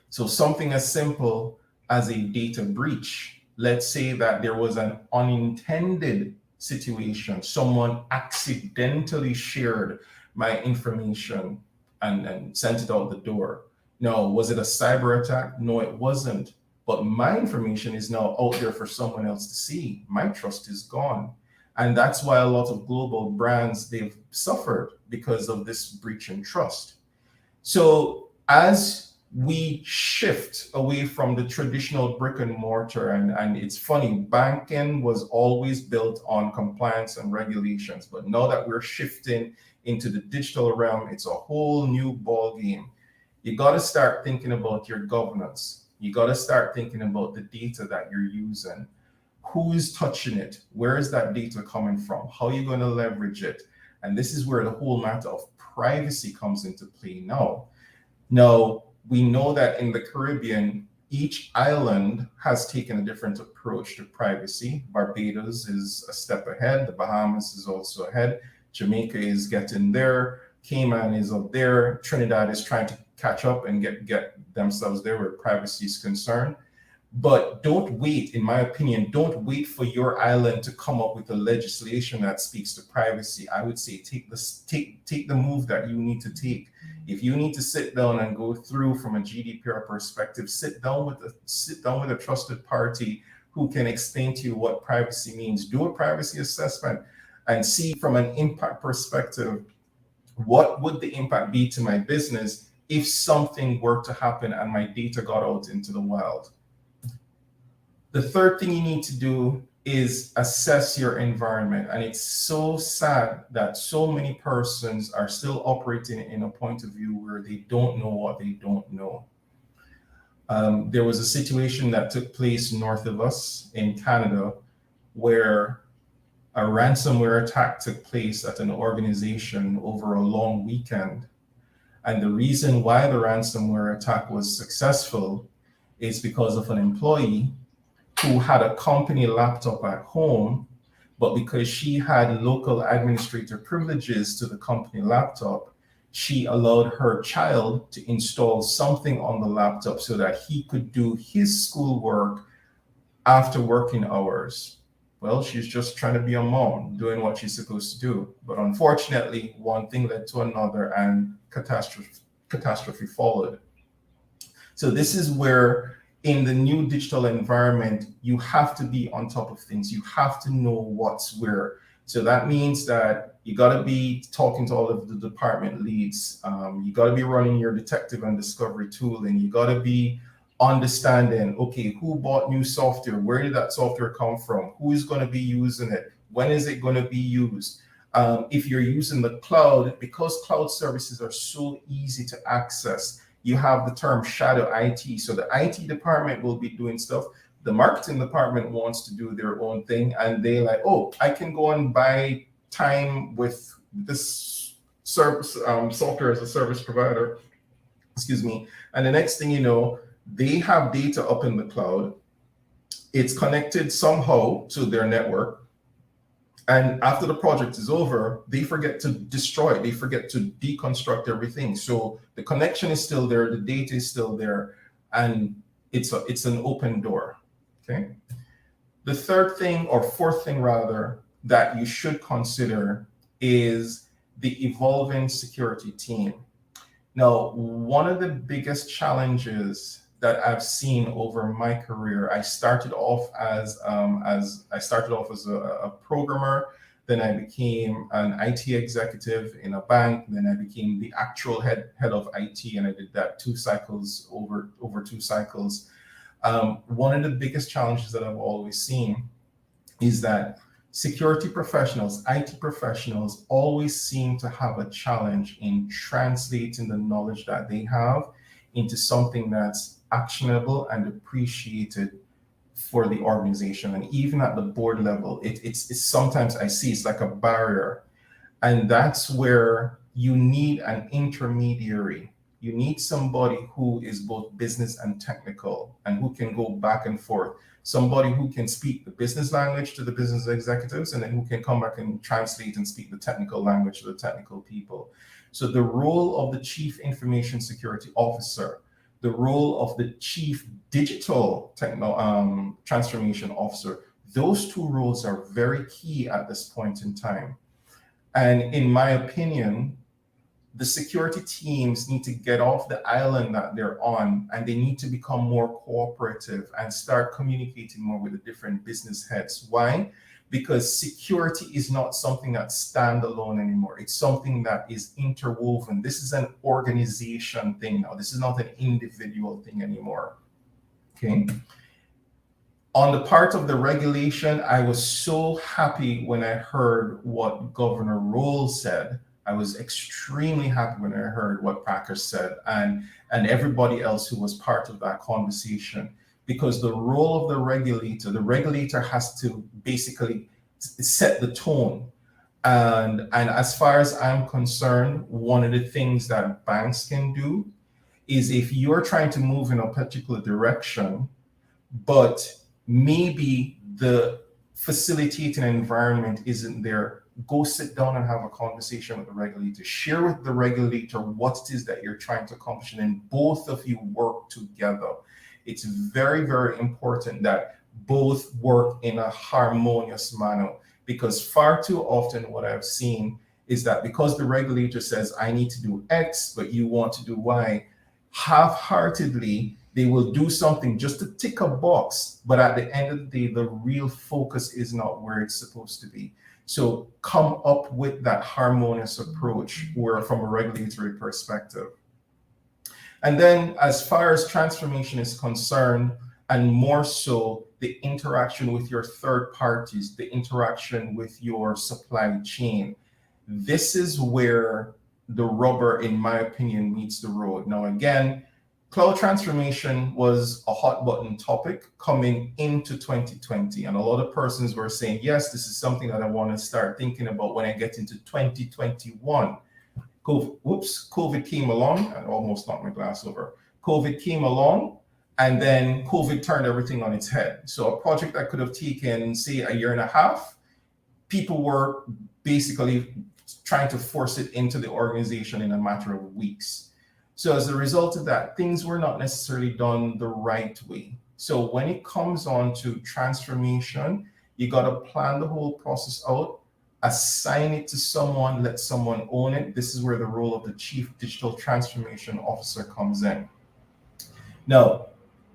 So something as simple as a data breach, let's say that there was an unintended situation, someone accidentally shared my information and sent it out the door. No, was it a cyber attack? No, it wasn't. But my information is now out there for someone else to see. My trust is gone. And that's why a lot of global brands, they've suffered because of this breach in trust. So as we shift away from the traditional brick and mortar, and it's funny, banking was always built on compliance and regulations, but now that we're shifting into the digital realm, it's a whole new ball game. You got to start thinking about your governance. You got to start thinking about the data that you're using. Who is touching it? Where is that data coming from? How are you going to leverage it? And this is where the whole matter of privacy comes into play now. Now, we know that in the Caribbean, each island has taken a different approach to privacy. Barbados is a step ahead. The Bahamas is also ahead. Jamaica is getting there. Cayman is up there. Trinidad is trying to catch up and get themselves there where privacy is concerned. But don't wait, in my opinion, don't wait for your island to come up with a legislation that speaks to privacy. I would say take the move that you need to take. If you need to sit down and go through from a GDPR perspective, sit down with a trusted party who can explain to you what privacy means. Do a privacy assessment and see from an impact perspective, what would the impact be to my business if something were to happen and my data got out into the wild? The third thing you need to do is assess your environment. And it's so sad that so many persons are still operating in a point of view where they don't know what they don't know. There was a situation that took place north of us in Canada where a ransomware attack took place at an organization over a long weekend. And the reason why the ransomware attack was successful is because of an employee who had a company laptop at home, but because she had local administrator privileges to the company laptop, she allowed her child to install something on the laptop so that he could do his schoolwork after working hours. Well, she's just trying to be a mom, doing what she's supposed to do. But unfortunately, one thing led to another and catastrophe followed. So this is where in the new digital environment, you have to be on top of things. You have to know what's where. So that means that you got to be talking to all of the department leads. You got to be running your detective and discovery tooling. You got to be understanding, okay, who bought new software? Where did that software come from? Who is going to be using it? When is it going to be used? If you're using the cloud, because cloud services are so easy to access, you have the term shadow IT. So the IT department will be doing stuff. The marketing department wants to do their own thing, and they like, oh, I can go and buy time with this service, software as a service provider, excuse me. And the next thing you know, they have data up in the cloud. It's connected somehow to their network. And after the project is over, they forget to destroy it. They forget to deconstruct everything. So the connection is still there, the data is still there, and it's an open door. Okay. The third thing, or fourth thing rather, that you should consider is the evolving security team. Now, one of the biggest challenges that I've seen over my career, I started off as a programmer, then I became an IT executive in a bank, then I became the actual head of IT, and I did that over two cycles. One of the biggest challenges that I've always seen is that security professionals, IT professionals, always seem to have a challenge in translating the knowledge that they have into something that's actionable and appreciated for the organization. And even at the board level, it's sometimes I see it's like a barrier. And that's where you need an intermediary. You need somebody who is both business and technical and who can go back and forth. Somebody who can speak the business language to the business executives and then who can come back and translate and speak the technical language to the technical people. So the role of the Chief Information Security Officer, the role of the Chief Digital Transformation Officer, those two roles are very key at this point in time. And in my opinion, the security teams need to get off the island that they're on, and they need to become more cooperative and start communicating more with the different business heads. Why? Because security is not something that's standalone anymore. It's something that is interwoven. This is an organization thing now. This is not an individual thing anymore. Okay. On the part of the regulation, I was so happy when I heard what Governor Roll said. I was extremely happy when I heard what Packer said and everybody else who was part of that conversation, because the role of the regulator has to basically set the tone. And as far as I'm concerned, one of the things that banks can do is if you're trying to move in a particular direction, but maybe the facilitating environment isn't there, go sit down and have a conversation with the regulator. Share with the regulator what it is that you're trying to accomplish, and then both of you work together. It's very, very important that both work in a harmonious manner, because far too often what I've seen is that because the regulator says, I need to do X, but you want to do Y, half-heartedly, they will do something just to tick a box, but at the end of the day, the real focus is not where it's supposed to be. So come up with that harmonious approach where from a regulatory perspective. And then as far as transformation is concerned, and more so the interaction with your third parties, the interaction with your supply chain, this is where the rubber, in my opinion, meets the road. Now, again, cloud transformation was a hot button topic coming into 2020. And a lot of persons were saying, yes, this is something that I want to start thinking about when I get into 2021. COVID came along, and almost knocked my glass over. COVID came along, and then COVID turned everything on its head. So a project that could have taken, say, a year and a half, people were basically trying to force it into the organization in a matter of weeks. So as a result of that, things were not necessarily done the right way. So when it comes on to transformation, you got to plan the whole process out, assign it to someone, let someone own it. This is where the role of the Chief Digital Transformation Officer comes in. Now,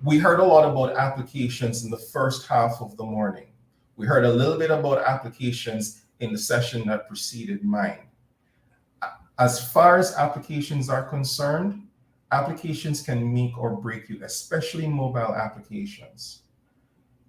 we heard a lot about applications in the first half of the morning. We heard a little bit about applications in the session that preceded mine. As far as applications are concerned, applications can make or break you, especially mobile applications.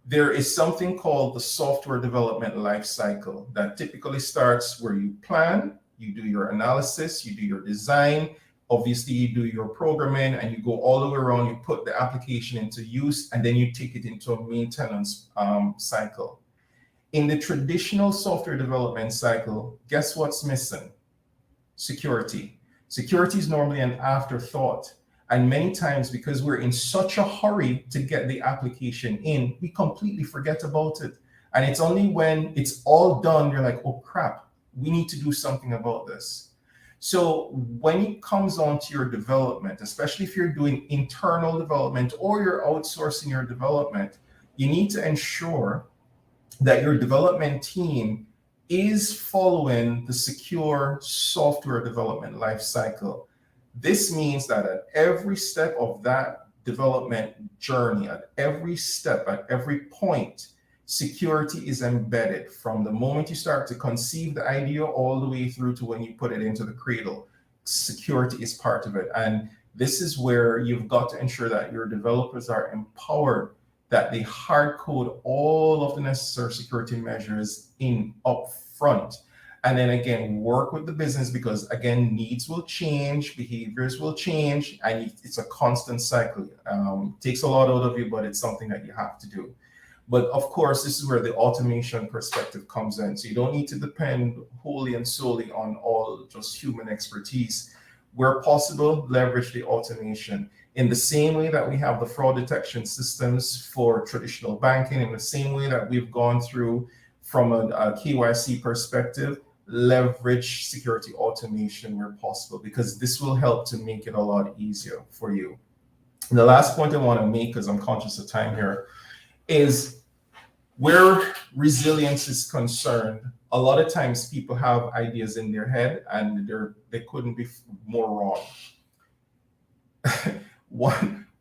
There is something called the software development life cycle that typically starts where you plan, you do your analysis, you do your design, obviously you do your programming, and you go all the way around, you put the application into use, and then you take it into a maintenance cycle. In the traditional software development cycle, guess what's missing? Security. Security is normally an afterthought. And many times, because we're in such a hurry to get the application in, we completely forget about it. And it's only when it's all done, you're like, oh crap, we need to do something about this. So when it comes on to your development, especially if you're doing internal development or you're outsourcing your development, you need to ensure that your development team is following the secure software development life cycle. This means that at every step of that development journey, at every step, at every point, security is embedded from the moment you start to conceive the idea all the way through to when you put it into the cradle. Security is part of it. And this is where you've got to ensure that your developers are empowered, that they hard code all of the necessary security measures in up front. And then again, work with the business, because again, needs will change, behaviors will change, and it's a constant cycle. It takes a lot out of you, but it's something that you have to do. But of course, this is where the automation perspective comes in. So you don't need to depend wholly and solely on all just human expertise. Where possible, leverage the automation. In the same way that we have the fraud detection systems for traditional banking, in the same way that we've gone through from a KYC perspective, leverage security automation where possible, because this will help to make it a lot easier for you. And the last point I want to make, because I'm conscious of time here, is where resilience is concerned, a lot of times people have ideas in their head and they couldn't be more wrong.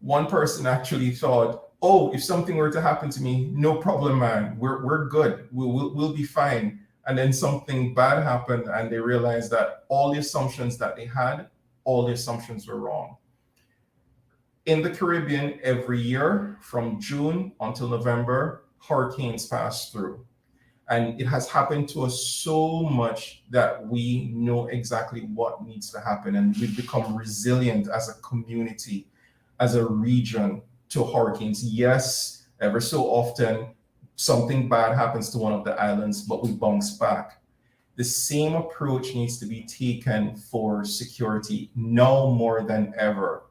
One person actually thought, oh, if something were to happen to me, no problem, man, we're good, we'll be fine. And then something bad happened and they realized that all the assumptions that they had, all the assumptions were wrong. In the Caribbean, every year from June until November, hurricanes pass through. And it has happened to us so much that we know exactly what needs to happen. And we've become resilient as a community, as a region to hurricanes. Yes, ever so often, something bad happens to one of the islands, but we bounce back. The same approach needs to be taken for security now more than ever.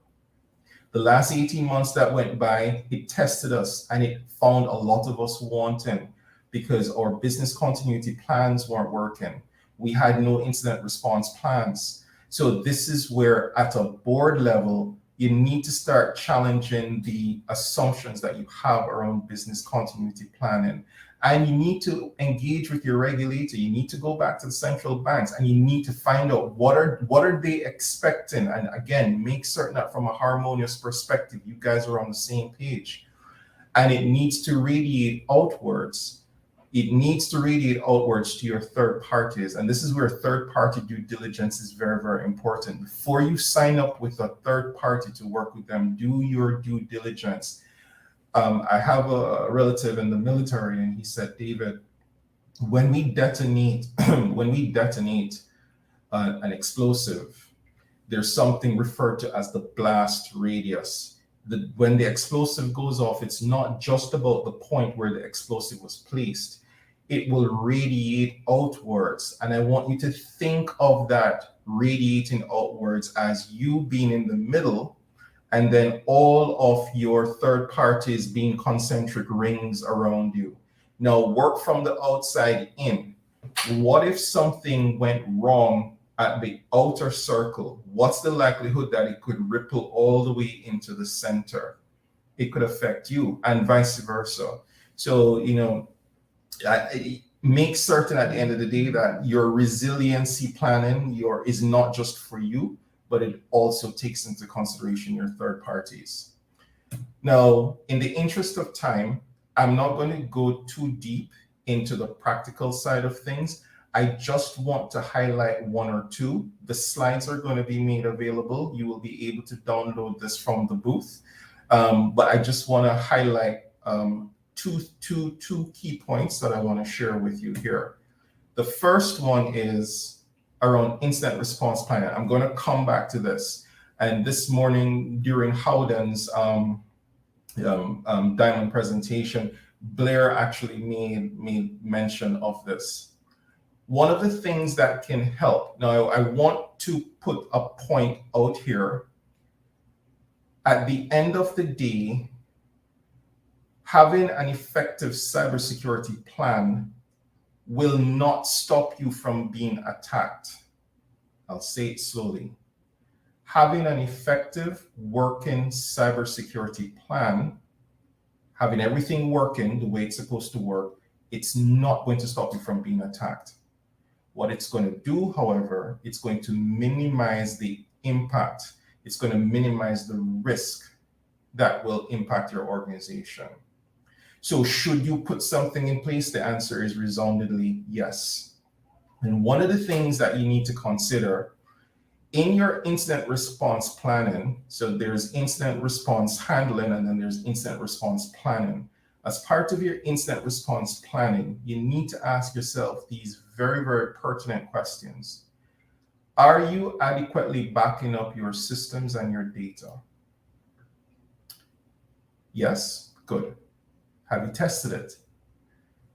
The last 18 months that went by, it tested us and it found a lot of us wanting, because our business continuity plans weren't working. We had no incident response plans. So this is where at a board level, you need to start challenging the assumptions that you have around business continuity planning. And you need to engage with your regulator. You need to go back to the central banks and you need to find out what are they expecting. And again, make certain that from a harmonious perspective, you guys are on the same page. And it needs to radiate outwards. It needs to radiate outwards to your third parties. And this is where third party due diligence is very, very important. Before you sign up with a third party to work with them, do your due diligence. I have a relative in the military and he said, David, when we detonate, an explosive, there's something referred to as the blast radius. When the explosive goes off, it's not just about the point where the explosive was placed. It will radiate outwards. And I want you to think of that radiating outwards as you being in the middle, and then all of your third parties being concentric rings around you. Now work from the outside in. What if something went wrong at the outer circle? What's the likelihood that it could ripple all the way into the center? It could affect you, and vice versa. So, make certain at the end of the day that your resiliency planning is not just for you, but it also takes into consideration your third parties. Now, in the interest of time, I'm not going to go too deep into the practical side of things. I just want to highlight one or two. The slides are going to be made available. You will be able to download this from the booth. But I just want to highlight two key points that I want to share with you here. The first one is around incident response planning. I'm going to come back to this. And this morning during Howden's Diamond presentation, Blair actually made mention of this. One of the things that can help, now I want to put a point out here. At the end of the day, having an effective cybersecurity plan will not stop you from being attacked. I'll say it slowly. Having an effective working cybersecurity plan, having everything working the way it's supposed to work, it's not going to stop you from being attacked. What it's going to do, however, it's going to minimize the impact. It's going to minimize the risk that will impact your organization. So should you put something in place? The answer is resoundingly yes. And one of the things that you need to consider in your incident response planning, so there's incident response handling and then there's incident response planning. As part of your incident response planning, you need to ask yourself these very, very pertinent questions. Are you adequately backing up your systems and your data? Yes, good. Have you tested it?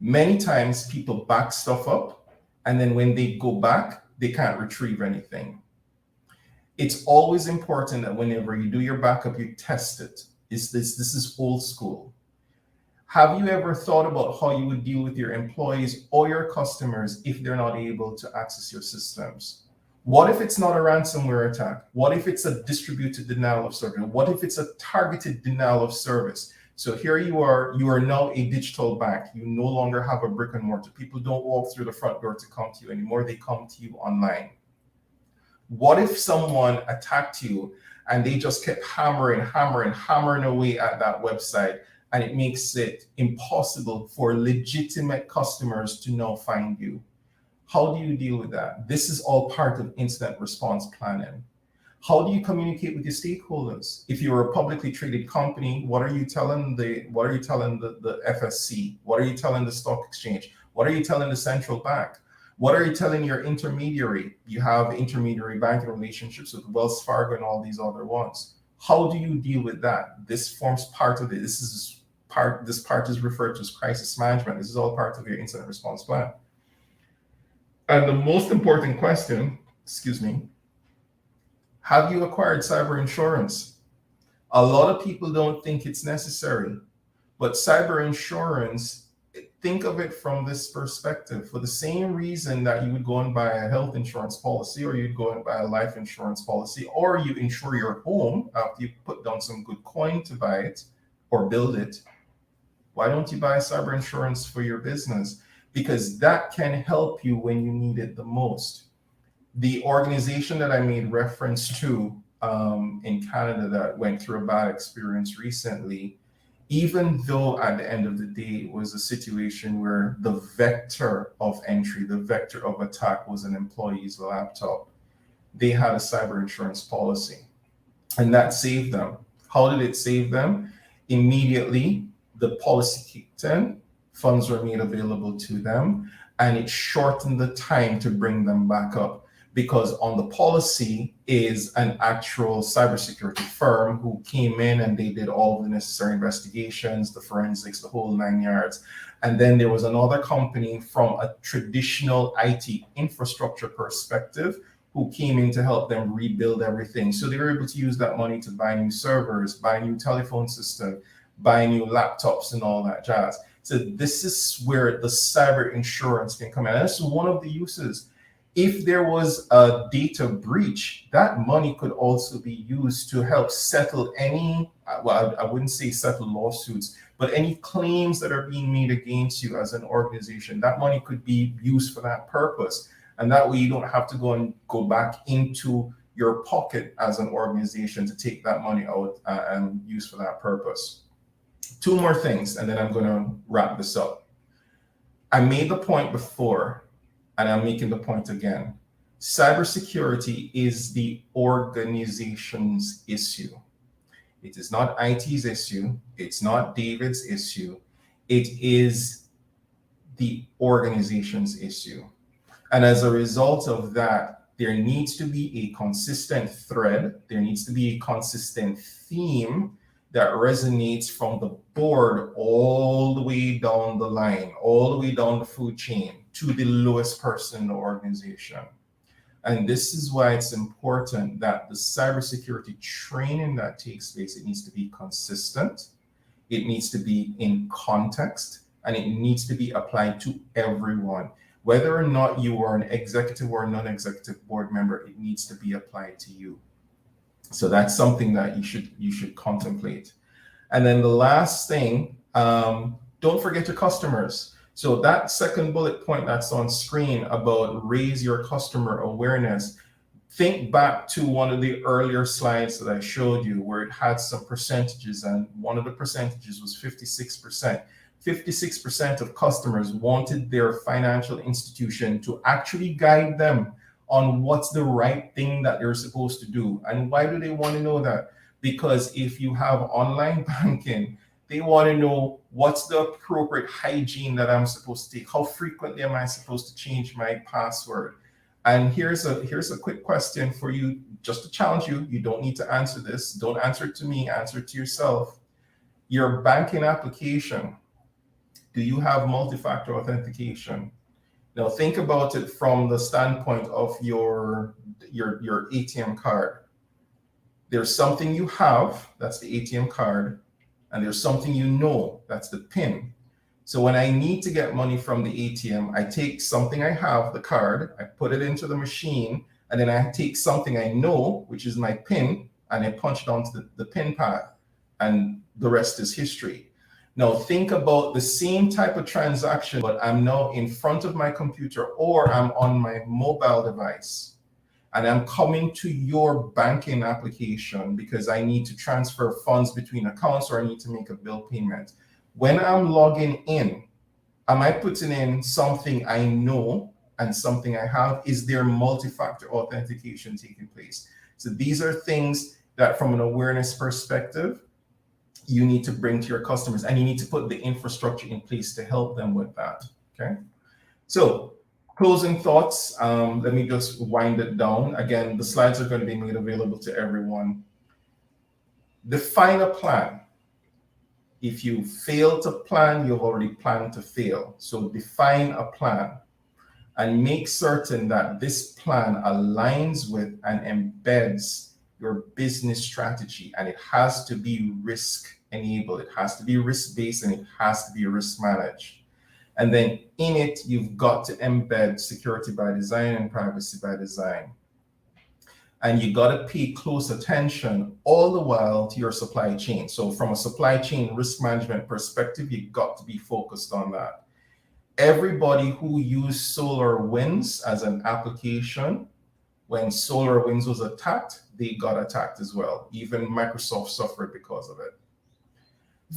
Many times people back stuff up and then when they go back, they can't retrieve anything. It's always important that whenever you do your backup, you test it. This is old school. Have you ever thought about how you would deal with your employees or your customers if they're not able to access your systems? What if it's not a ransomware attack? What if it's a distributed denial of service? What if it's a targeted denial of service? So here you are now a digital bank. You no longer have a brick and mortar. People don't walk through the front door to come to you anymore. They come to you online. What if someone attacked you and they just kept hammering away at that website, and it makes it impossible for legitimate customers to now find you? How do you deal with that? This is all part of incident response planning. How do you communicate with your stakeholders? If you're a publicly traded company, what are you telling the FSC? What are you telling the stock exchange? What are you telling the central bank? What are you telling your intermediary? You have intermediary banking relationships with Wells Fargo and all these other ones. How do you deal with that? This forms part of it. This part is referred to as crisis management. This is all part of your incident response plan. And the most important question, have you acquired cyber insurance? A lot of people don't think it's necessary, but cyber insurance, think of it from this perspective. For the same reason that you would go and buy a health insurance policy, or you'd go and buy a life insurance policy, or you insure your home after you put down some good coin to buy it or build it, why don't you buy cyber insurance for your business? Because that can help you when you need it the most. The organization that I made reference to in Canada that went through a bad experience recently, even though at the end of the day it was a situation where the vector of entry, the vector of attack was an employee's laptop, they had a cyber insurance policy, and that saved them. How did it save them? Immediately, the policy kicked in, funds were made available to them, and it shortened the time to bring them back up. Because on the policy is an actual cybersecurity firm who came in and they did all the necessary investigations, the forensics, the whole 9 yards. And then there was another company from a traditional IT infrastructure perspective who came in to help them rebuild everything. So they were able to use that money to buy new servers, buy new telephone system, buy new laptops and all that jazz. So this is where the cyber insurance can come in. And that's one of the uses. If there was a data breach, that money could also be used to help settle any, well, I wouldn't say settle lawsuits, but any claims that are being made against you as an organization. That money could be used for that purpose. And that way you don't have to go back into your pocket as an organization to take that money out and use for that purpose. Two more things, and then I'm going to wrap this up. I made the point before, and I'm making the point again. Cybersecurity is the organization's issue. It is not IT's issue. It's not David's issue. It is the organization's issue. And as a result of that, there needs to be a consistent thread. There needs to be a consistent theme that resonates from the board all the way down the line, all the way down the food chain to the lowest person in the organization. And this is why it's important that the cybersecurity training that takes place, it needs to be consistent, it needs to be in context, and it needs to be applied to everyone. Whether or not you are an executive or non-executive board member, it needs to be applied to you. So that's something that you should contemplate. And then the last thing, don't forget your customers. So that second bullet point that's on screen about raise your customer awareness, think back to one of the earlier slides that I showed you where it had some percentages, and one of the percentages was 56%. 56% of customers wanted their financial institution to actually guide them on what's the right thing that they're supposed to do. And why do they want to know that? Because if you have online banking, they want to know what's the appropriate hygiene that I'm supposed to take. How frequently am I supposed to change my password? And here's a quick question for you, just to challenge you. You don't need to answer this. Don't answer it to me, answer it to yourself. Your banking application, do you have multi-factor authentication? Now think about it from the standpoint of your ATM card. There's something you have, that's the ATM card, and there's something you know, that's the PIN. So when I need to get money from the ATM, I take something I have, the card, I put it into the machine, and then I take something I know, which is my PIN, and I punch it onto the PIN pad, and the rest is history. Now think about the same type of transaction, but I'm now in front of my computer or I'm on my mobile device and I'm coming to your banking application because I need to transfer funds between accounts or I need to make a bill payment. When I'm logging in, am I putting in something I know and something I have? Is there multi-factor authentication taking place? So these are things that from an awareness perspective, you need to bring to your customers, and you need to put the infrastructure in place to help them with that, okay? So closing thoughts, let me just wind it down. Again, the slides are going to be made available to everyone. Define a plan. If you fail to plan, you've already planned to fail. So define a plan and make certain that this plan aligns with and embeds your business strategy, and it has to be risk enabled, it has to be risk based, and it has to be risk managed. And then in it, you've got to embed security by design and privacy by design. And you got to pay close attention all the while to your supply chain. So from a supply chain risk management perspective, you got to be focused on that. Everybody who used SolarWinds as an application, when SolarWinds was attacked, they got attacked as well. Even Microsoft suffered because of it.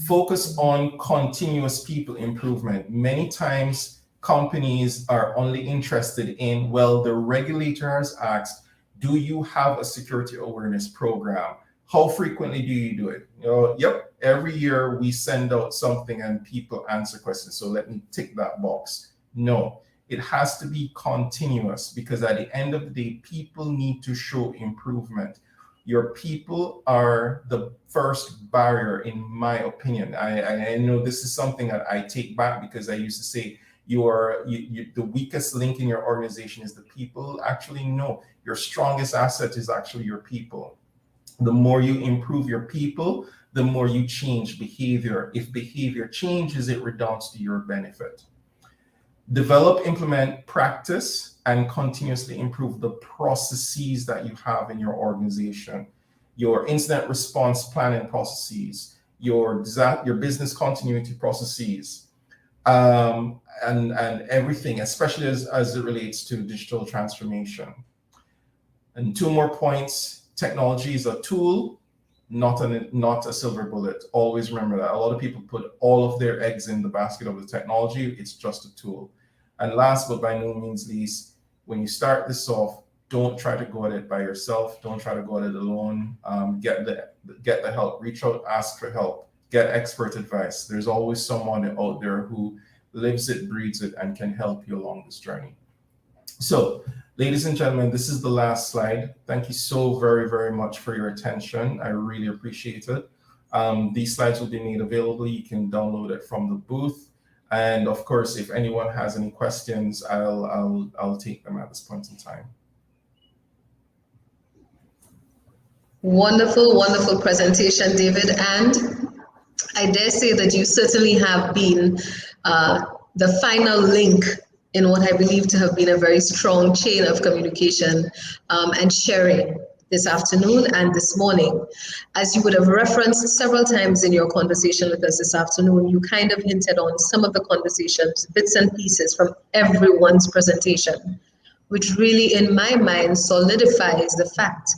Focus on continuous people improvement. Many times companies are only interested in, well, the regulator has asked, do you have a security awareness program? How frequently do you do it? Yep, every year we send out something and people answer questions. So let me tick that box. No. It has to be continuous because at the end of the day, people need to show improvement. Your people are the first barrier, in my opinion. I know this is something that I take back because I used to say the weakest link in your organization is the people. Actually, no, your strongest asset is actually your people. The more you improve your people, the more you change behavior. If behavior changes, it redounds to your benefit. Develop, implement, practice, and continuously improve the processes that you have in your organization. Your incident response planning processes, your business continuity processes, and everything, especially as it relates to digital transformation. And 2 more points: technology is a tool, not a silver bullet. Always remember that. A lot of people put all of their eggs in the basket of the technology. It's just a tool. And last but by no means least, when you start this off, don't try to go at it by yourself. Don't try to go at it alone. Get the help. Reach out, ask for help. Get expert advice. There's always someone out there who lives it, breathes it, and can help you along this journey. So, ladies and gentlemen, this is the last slide. Thank you so very, very much for your attention. I really appreciate it. These slides will be made available. You can download it from the booth. And of course, if anyone has any questions, I'll take them at this point in time. Wonderful, wonderful presentation, David. And I dare say that you certainly have been the final link in what I believe to have been a very strong chain of communication and sharing this afternoon and this morning. As you would have referenced several times in your conversation with us this afternoon, you kind of hinted on some of the conversations, bits and pieces from everyone's presentation, which really, in my mind, solidifies the fact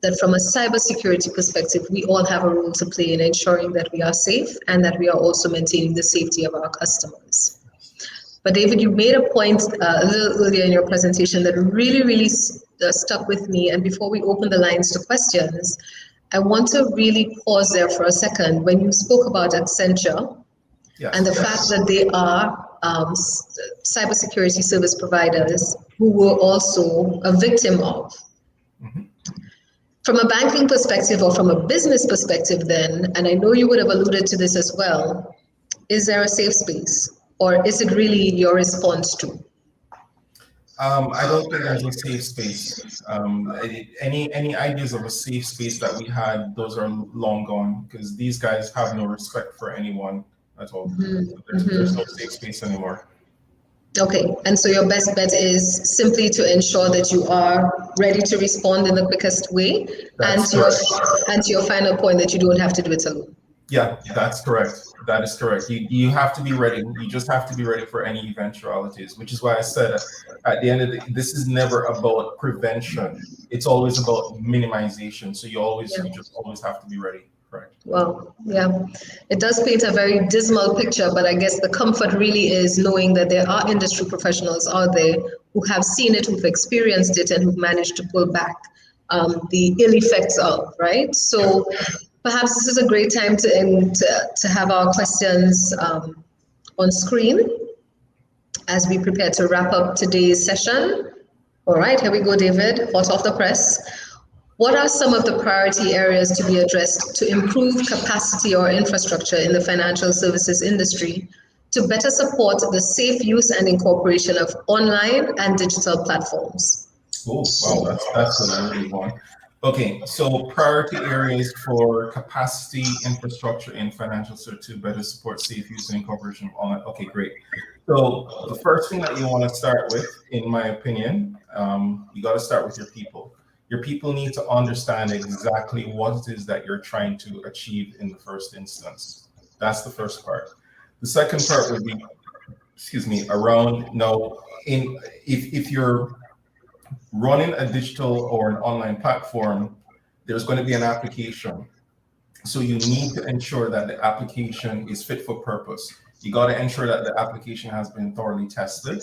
that from a cybersecurity perspective, we all have a role to play in ensuring that we are safe and that we are also maintaining the safety of our customers. But David, you made a point a little earlier in your presentation that really stuck with me. And before we open the lines to questions, I want to really pause there for a second. When you spoke about Accenture and the fact that they are cybersecurity service providers who were also a victim of. From a banking perspective or from a business perspective then, and I know you would have alluded to this as well, is there a safe space? Or is it really your response to? I don't think there's a safe space. Any ideas of a safe space that we had, those are long gone, because these guys have no respect for anyone at all. There's no safe space anymore. Okay, and so your best bet is simply to ensure that you are ready to respond in the quickest way, and to your final point that you don't have to do it alone. Yeah, that's correct. That is correct. You have to be ready. You just have to be ready for any eventualities, which is why I said at the end of this is never about prevention. It's always about minimization. So you just always have to be ready. Correct. Well, yeah, it does paint a very dismal picture, but I guess the comfort really is knowing that there are industry professionals out there who have seen it, who've experienced it, and who've managed to pull back the ill effects of, right? So perhaps this is a great time to have our questions on screen as we prepare to wrap up today's session. All right, here we go, David, hot off the press. What are some of the priority areas to be addressed to improve capacity or infrastructure in the financial services industry to better support the safe use and incorporation of online and digital platforms? Oh, wow, that's a really one. Okay, so priority areas for capacity infrastructure in financial services to better support safe use and incorporation of online. Okay, great. So the first thing that you want to start with, in my opinion, you got to start with your people. Your people need to understand exactly what it is that you're trying to achieve in the first instance. That's the first part. The second part would be, around if you're running a digital or an online platform, there's going to be an application. So you need to ensure that the application is fit for purpose. You got to ensure that the application has been thoroughly tested.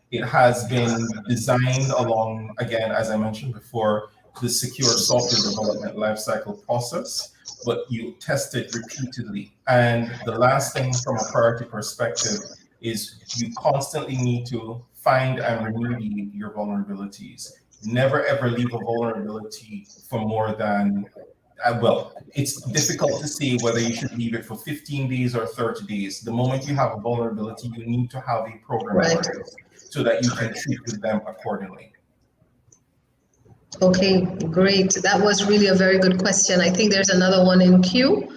It has been designed along, again, as I mentioned before, the secure software development lifecycle process, but you test it repeatedly. And the last thing from a priority perspective is you constantly need to find and remediate your vulnerabilities. Never ever leave a vulnerability for more than, it's difficult to say whether you should leave it for 15 days or 30 days. The moment you have a vulnerability, you need to have a program in place so that you can treat with them accordingly. Okay, great. That was really a very good question. I think there's another one in queue.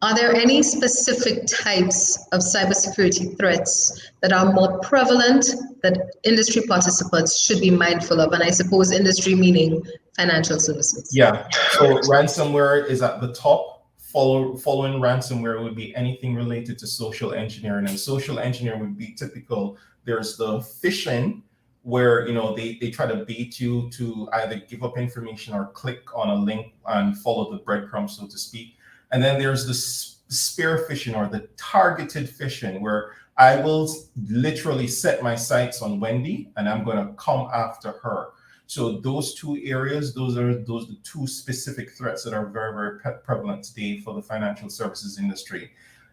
Are there any specific types of cybersecurity threats that are more prevalent that industry participants should be mindful of? And I suppose industry meaning financial services. Yeah. So ransomware is at the top. Following ransomware would be anything related to social engineering, and social engineering would be typical. There's the phishing, where they try to bait you to either give up information or click on a link and follow the breadcrumbs, so to speak. And then there's the spear phishing, or the targeted phishing, where I will literally set my sights on Wendy and I'm going to come after her. So those two areas, those are the two specific threats that are very, very prevalent today for the financial services industry.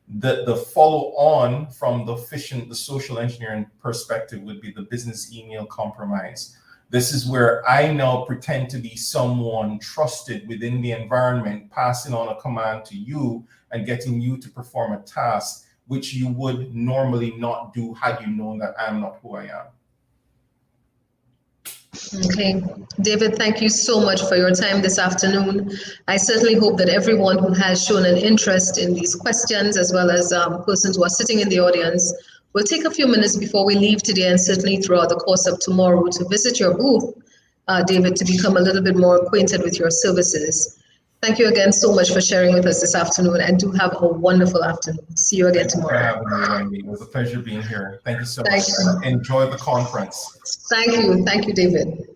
The follow on from the phishing, the social engineering perspective would be the business email compromise. This is where I now pretend to be someone trusted within the environment, passing on a command to you and getting you to perform a task which you would normally not do had you known that I'm not who I am. Okay, David, thank you so much for your time this afternoon. I certainly hope that everyone who has shown an interest in these questions, as well as persons who are sitting in the audience, will take a few minutes before we leave today and certainly throughout the course of tomorrow to visit your booth, David, to become a little bit more acquainted with your services. Thank you again so much for sharing with us this afternoon, and do have a wonderful afternoon. See you again tomorrow. Thank you for having me, Wendy. It was a pleasure being here. Thank you so much. Enjoy the conference. Thank you. Thank you, David.